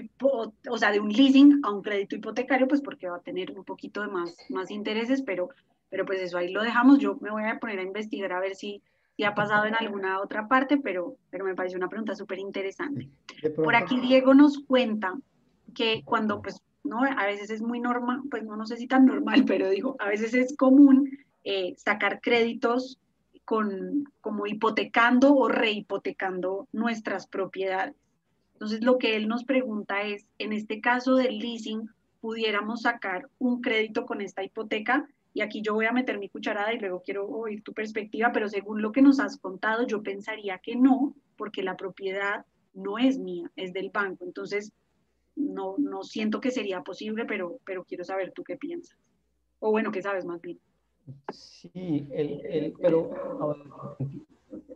o sea, de un leasing a un crédito hipotecario, pues porque va a tener un poquito de más intereses, pero pues eso ahí lo dejamos. Yo me voy a poner a investigar a ver si ha pasado en alguna otra parte, pero me parece una pregunta súper interesante. De Por pronto, aquí Diego nos cuenta que cuando pues ¿no? A veces es muy normal, pues no sé si tan normal, pero digo, a veces es común sacar créditos como hipotecando o rehipotecando nuestras propiedades. Entonces, lo que él nos pregunta es, en este caso del leasing, ¿pudiéramos sacar un crédito con esta hipoteca? Y aquí yo voy a meter mi cucharada y luego quiero oír tu perspectiva, pero según lo que nos has contado, yo pensaría que no, porque la propiedad no es mía, es del banco. Entonces, no siento que sería posible, pero quiero saber tú qué piensas. O bueno, qué sabes más bien. sí, pero ahora,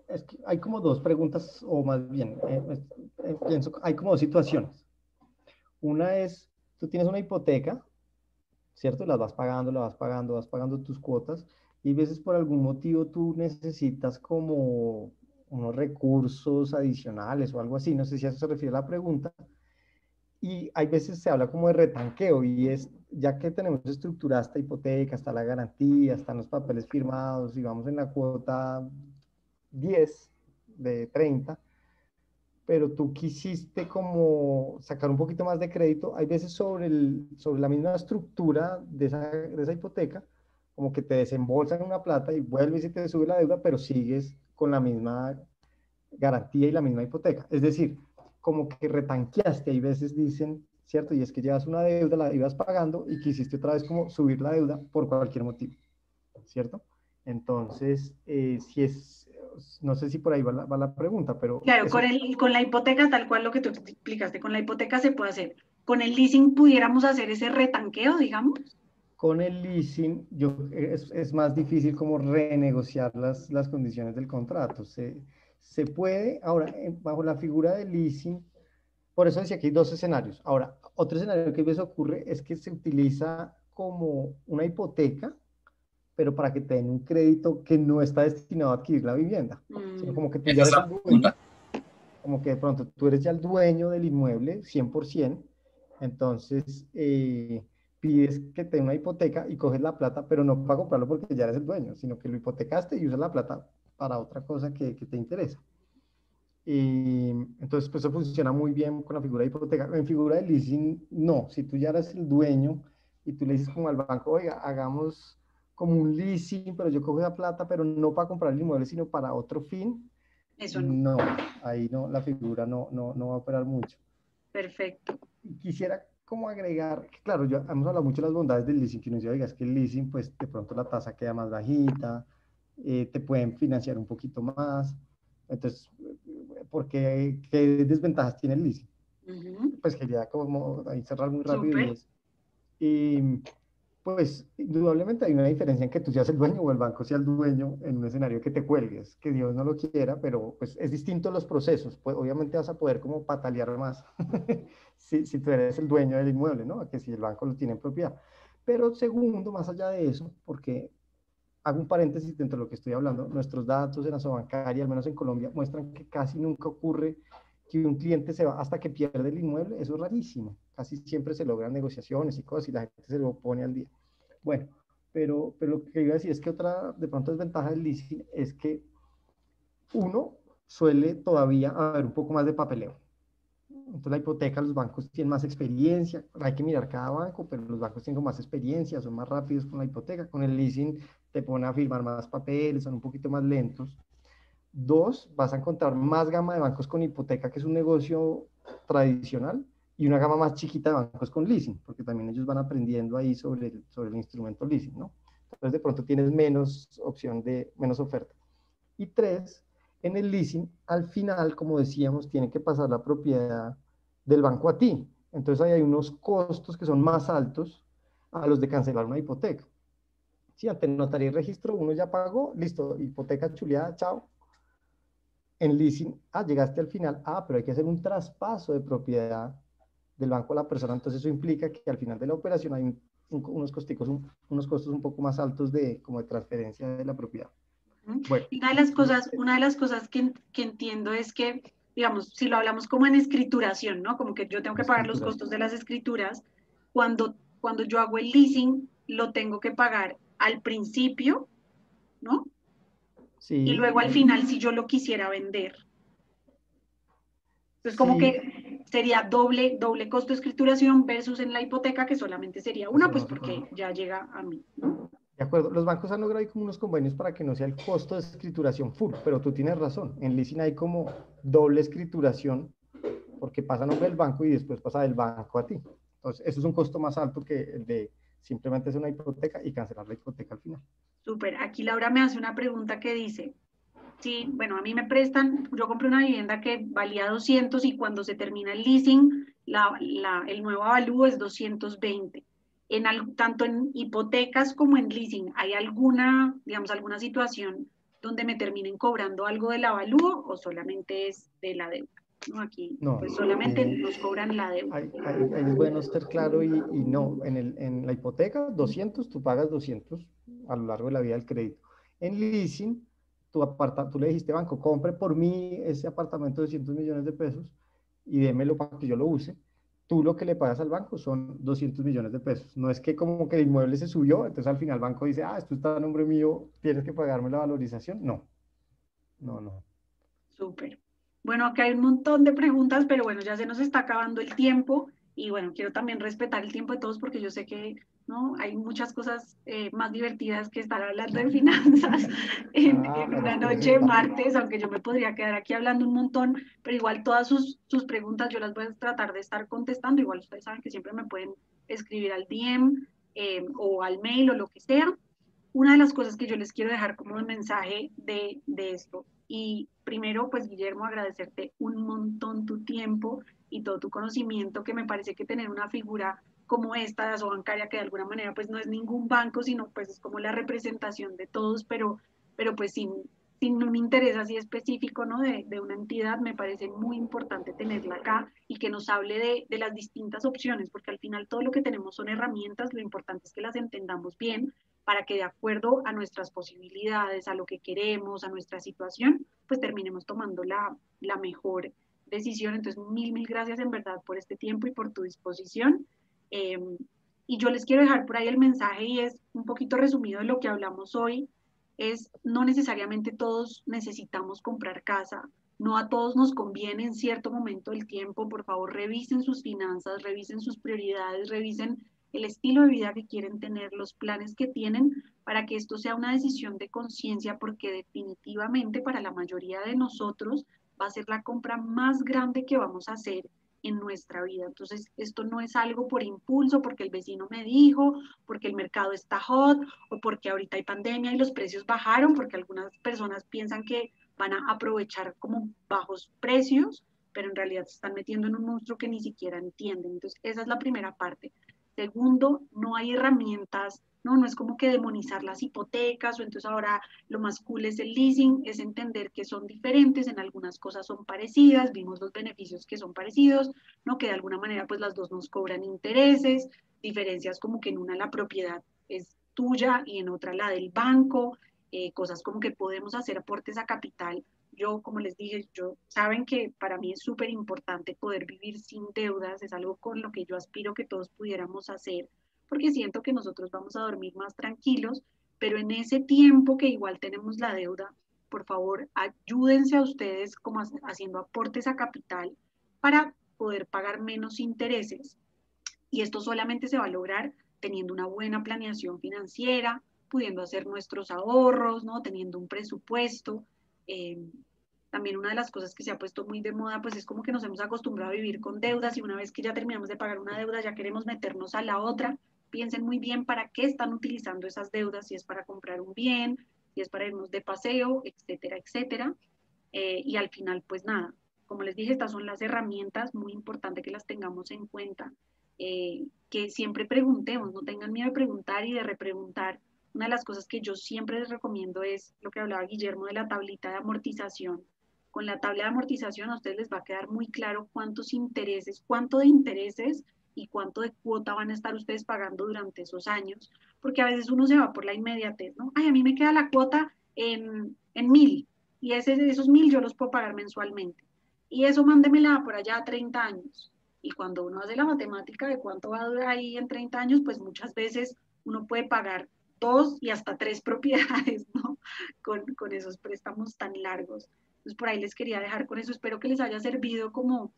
es que hay como dos preguntas, o más bien, pienso, hay como dos situaciones. Una es, tú tienes una hipoteca, ¿cierto? Vas pagando tus cuotas, y a veces por algún motivo tú necesitas como unos recursos adicionales o algo así, no sé si a eso se refiere la pregunta, y hay veces se habla como de retanqueo, y es, ya que tenemos estructurada esta hipoteca, está la garantía, están los papeles firmados, y vamos en la cuota 10 de 30, pero tú quisiste como sacar un poquito más de crédito, hay veces sobre la misma estructura de esa hipoteca, como que te desembolsan una plata y vuelves y te sube la deuda, pero sigues con la misma garantía y la misma hipoteca. Es decir, como que retanqueaste, hay veces dicen, ¿cierto? Y es que llevas una deuda, la ibas pagando y quisiste otra vez como subir la deuda por cualquier motivo, ¿cierto? Entonces, si es, no sé si por ahí va la pregunta, pero Claro, eso con la hipoteca, tal cual lo que tú explicaste, con la hipoteca se puede hacer. Con el leasing pudiéramos hacer ese retanqueo, digamos. con el leasing es más difícil como renegociar las condiciones del contrato. Se puede, ahora, bajo la figura de leasing, por eso decía que hay dos escenarios. Ahora, otro escenario que a veces ocurre es que se utiliza como una hipoteca, pero para que te den un crédito que no está destinado a adquirir la vivienda, sino como que tú ya eres el dueño, como que de pronto tú eres ya el dueño del inmueble 100%, entonces pides que te den una hipoteca y coges la plata, pero no para comprarlo porque ya eres el dueño, sino que lo hipotecaste y usas la plata para otra cosa que te interesa. Y entonces, pues eso funciona muy bien con la figura de hipoteca. En figura de leasing, no. Si tú ya eres el dueño y tú le dices como al banco, oiga, hagamos como un leasing, pero yo cojo esa plata, pero no para comprar el inmueble, sino para otro fin, Eso no. no, ahí no, la figura no va a operar mucho. Perfecto. Y quisiera como agregar, que claro, yo, hemos hablado mucho de las bondades del leasing, que uno dice, oiga, es que el leasing, pues de pronto la tasa queda más bajita, te pueden financiar un poquito más. Entonces, ¿por qué, qué desventajas tiene el leasing? Ujú. Pues quería como ahí cerrar muy rápido y Súper. es, y pues indudablemente hay una diferencia en que tú seas el dueño o el banco sea el dueño en un escenario que te cuelgues, que Dios no lo quiera, pero pues es distinto los procesos, pues obviamente vas a poder como patalear más si tú eres el dueño del inmueble, ¿no? Que si el banco lo tiene en propiedad. Pero segundo, más allá de eso, porque hago un paréntesis dentro de lo que estoy hablando, nuestros datos en la bancaria, al menos en Colombia, muestran que casi nunca ocurre que un cliente se va hasta que pierde el inmueble, eso es rarísimo, casi siempre se logran negociaciones y cosas y la gente se lo pone al día. Bueno, pero lo que iba a decir es que otra de pronto desventaja del leasing es que uno suele todavía haber un poco más de papeleo. Entonces la hipoteca, los bancos tienen más experiencia, hay que mirar cada banco, pero los bancos tienen más experiencia, son más rápidos con la hipoteca, con el leasing te ponen a firmar más papeles, son un poquito más lentos. Dos, vas a encontrar más gama de bancos con hipoteca, que es un negocio tradicional, y una gama más chiquita de bancos con leasing, porque también ellos van aprendiendo ahí sobre el instrumento leasing, ¿no? Entonces de pronto tienes menos opción de, menos oferta. Y tres, en el leasing, al final, como decíamos, tiene que pasar la propiedad del banco a ti. Entonces ahí hay unos costos que son más altos a los de cancelar una hipoteca. Sí, ante notaría y registro, uno ya pagó, listo, hipoteca chuleada, chao. En leasing, llegaste al final, pero hay que hacer un traspaso de propiedad del banco a la persona, entonces eso implica que al final de la operación hay unos, unos costos un poco más altos de, como de transferencia de la propiedad. Bueno, Y una de las cosas que entiendo es que, digamos, si lo hablamos como en escrituración, ¿no? Como que yo tengo que pagar los escrituras. costos de las escrituras, cuando yo hago el leasing, lo tengo que pagar al principio, ¿no? Y Sí, luego al final si yo lo quisiera vender. Entonces, como sí, que sería doble costo de escrituración versus en la hipoteca, que solamente sería una, eso pues no se porque paga. ya llega a mí, ¿no? De acuerdo, los bancos han logrado ahí como unos convenios para que no sea el costo de escrituración full, pero tú tienes razón, en leasing hay como doble escrituración porque pasa a nombre del banco y después pasa del banco a ti. Entonces, eso es un costo más alto que el de simplemente hacer una hipoteca y cancelar la hipoteca al final. Súper. Aquí Laura me hace una pregunta que dice, sí, bueno, a mí me prestan, yo compré una vivienda que valía 200 y cuando se termina el leasing, el nuevo avalúo es 220. Tanto en hipotecas como en leasing, ¿hay alguna, digamos, alguna situación donde me terminen cobrando algo del avalúo o solamente es de la deuda? ¿No? Aquí, No, pues solamente ahí, nos cobran la deuda. ahí es bueno ser claro y no, en la hipoteca 200, tú pagas 200 a lo largo de la vida del crédito. En leasing, tú le dijiste, banco, compre por mí ese apartamento de 200 millones de pesos y démelo para que yo lo use. Tú lo que le pagas al banco son 200 millones de pesos. No es que como que el inmueble se subió, entonces al final el banco dice, esto está a nombre mío, tienes que pagarme la valorización. No, no. Súper. Bueno, acá hay un montón de preguntas, pero bueno, ya se nos está acabando el tiempo y bueno, quiero también respetar el tiempo de todos porque yo sé que no hay muchas cosas más divertidas que estar hablando de finanzas en Para una eso noche de está. martes, aunque yo me podría quedar aquí hablando un montón, pero igual todas sus preguntas yo las voy a tratar de estar contestando. Igual ustedes saben que siempre me pueden escribir al DM o al mail o lo que sea. Una de las cosas que yo les quiero dejar como un mensaje de esto, y primero, pues Guillermo, agradecerte un montón tu tiempo y todo tu conocimiento, que me parece que tener una figura como esta de Asobancaria, que de alguna manera pues no es ningún banco, sino pues es como la representación de todos, pero pues sin un interés así específico, ¿no? De una entidad, me parece muy importante tenerla acá y que nos hable de las distintas opciones, porque al final todo lo que tenemos son herramientas, lo importante es que las entendamos bien para que de acuerdo a nuestras posibilidades, a lo que queremos, a nuestra situación, pues terminemos tomando la mejor decisión. Entonces, mil gracias en verdad por este tiempo y por tu disposición. Eh, Y yo les quiero dejar por ahí el mensaje y es un poquito resumido de lo que hablamos hoy, es no necesariamente todos necesitamos comprar casa, no a todos nos conviene en cierto momento del tiempo. Por favor, revisen sus finanzas, revisen sus prioridades, revisen el estilo de vida que quieren tener, los planes que tienen, para que esto sea una decisión de conciencia, porque definitivamente para la mayoría de nosotros va a ser la compra más grande que vamos a hacer en nuestra vida. Entonces, esto no es algo por impulso, porque el vecino me dijo, porque el mercado está hot, o porque ahorita hay pandemia y los precios bajaron, porque algunas personas piensan que van a aprovechar como bajos precios, pero en realidad se están metiendo en un monstruo que ni siquiera entienden. Entonces, esa es la primera parte. Segundo, no hay herramientas, no es como que demonizar las hipotecas, o entonces ahora lo más cool es el leasing, es entender que son diferentes, en algunas cosas son parecidas, vimos los beneficios que son parecidos, ¿no? Que de alguna manera pues las dos nos cobran intereses, diferencias como que en una la propiedad es tuya y en otra la del banco, cosas como que podemos hacer aportes a capital. Yo, como les dije, saben que para mí es súper importante poder vivir sin deudas, es algo con lo que yo aspiro que todos pudiéramos hacer, porque siento que nosotros vamos a dormir más tranquilos, pero en ese tiempo que igual tenemos la deuda, por favor, ayúdense a ustedes como haciendo aportes a capital para poder pagar menos intereses. Y esto solamente se va a lograr teniendo una buena planeación financiera, pudiendo hacer nuestros ahorros, ¿no? Teniendo un presupuesto. Eh, También una de las cosas que se ha puesto muy de moda, pues es como que nos hemos acostumbrado a vivir con deudas, y una vez que ya terminamos de pagar una deuda, ya queremos meternos a la otra. Piensen muy bien para qué están utilizando esas deudas, si es para comprar un bien, si es para irnos de paseo, etcétera, etcétera. Y al final, pues nada, como les dije, estas son las herramientas, muy importante que las tengamos en cuenta, que siempre preguntemos, no tengan miedo de preguntar y de repreguntar. Una de las cosas que yo siempre les recomiendo es lo que hablaba Guillermo de la tablita de amortización. Con la tabla de amortización a ustedes les va a quedar muy claro cuántos intereses, cuánto de intereses y cuánto de cuota van a estar ustedes pagando durante esos años, porque a veces uno se va por la inmediatez, ¿no? Ay, a mí me queda la cuota en 1000, y esos 1000 yo los puedo pagar mensualmente. Y eso mándemela por allá a 30 años. Y cuando uno hace la matemática de cuánto va a durar ahí en 30 años, pues muchas veces uno puede pagar 2 y hasta 3 propiedades, ¿no? Con esos préstamos tan largos. Entonces por ahí les quería dejar con eso. Espero que les haya servido como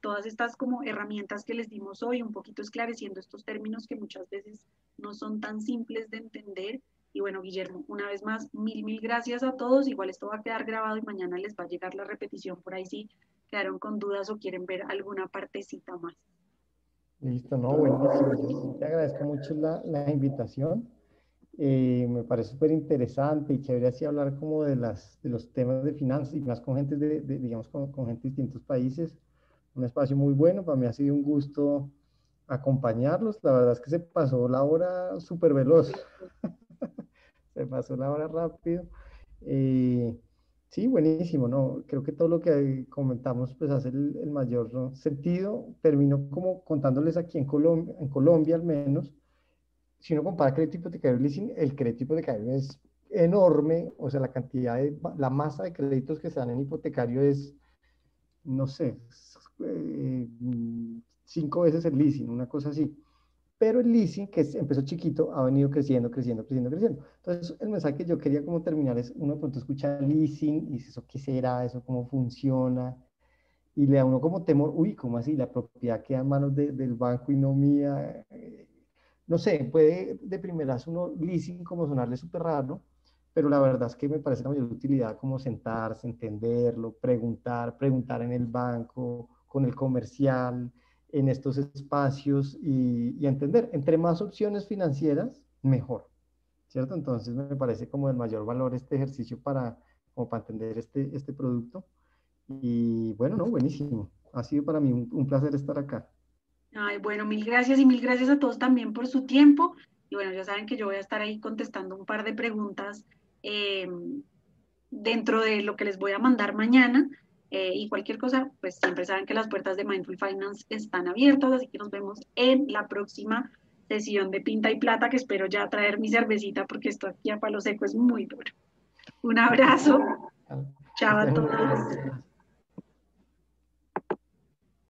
todas estas como herramientas que les dimos hoy, un poquito esclareciendo estos términos que muchas veces no son tan simples de entender. Y bueno, Guillermo, una vez más, mil gracias a todos. Igual esto va a quedar grabado y mañana les va a llegar la repetición por ahí si quedaron con dudas o quieren ver alguna partecita más. Listo, no, buenísimo. Yo sí te agradezco mucho la invitación. Me parece súper interesante y chévere así hablar como de los temas de finanzas y más con gente digamos, con gente de distintos países. Un espacio muy bueno, para mí ha sido un gusto acompañarlos. La verdad es que se pasó la hora súper veloz, se pasó la hora rápido. Eh, sí, buenísimo, ¿no? Creo que todo lo que comentamos pues hace el mayor, ¿no?, sentido. Termino como contándoles aquí en Colombia al menos, si uno compara crédito hipotecario y leasing, el crédito hipotecario es enorme, o sea, la masa de créditos que se dan en hipotecario es, no sé, 5 veces el leasing, una cosa así. Pero el leasing, empezó chiquito, ha venido creciendo, creciendo, creciendo, creciendo. Entonces, el mensaje que yo quería como terminar es, uno de pronto escucha leasing y dice, ¿eso qué será? ¿Eso cómo funciona? Y le da uno como temor, uy, ¿cómo así? La propiedad queda en manos del banco y no mía. No sé, puede de primeras uno leasing como sonarle súper raro, pero la verdad es que me parece la mayor utilidad como sentarse, entenderlo, preguntar en el banco, con el comercial, en estos espacios y entender. Entre más opciones financieras, mejor, ¿cierto? Entonces me parece como el mayor valor este ejercicio como para entender este producto. Y bueno, no, buenísimo. Ha sido para mí un placer estar acá. Ay, bueno, mil gracias y mil gracias a todos también por su tiempo. Y bueno, ya saben que yo voy a estar ahí contestando un par de preguntas eh, dentro de lo que les voy a mandar mañana. Y cualquier cosa, pues siempre saben que las puertas de Mindful Finance están abiertas, así que nos vemos en la próxima sesión de Pinta y Plata, que espero ya traer mi cervecita porque esto aquí a palo seco es muy duro. Un abrazo. Que Chao a estén muy bien. todos.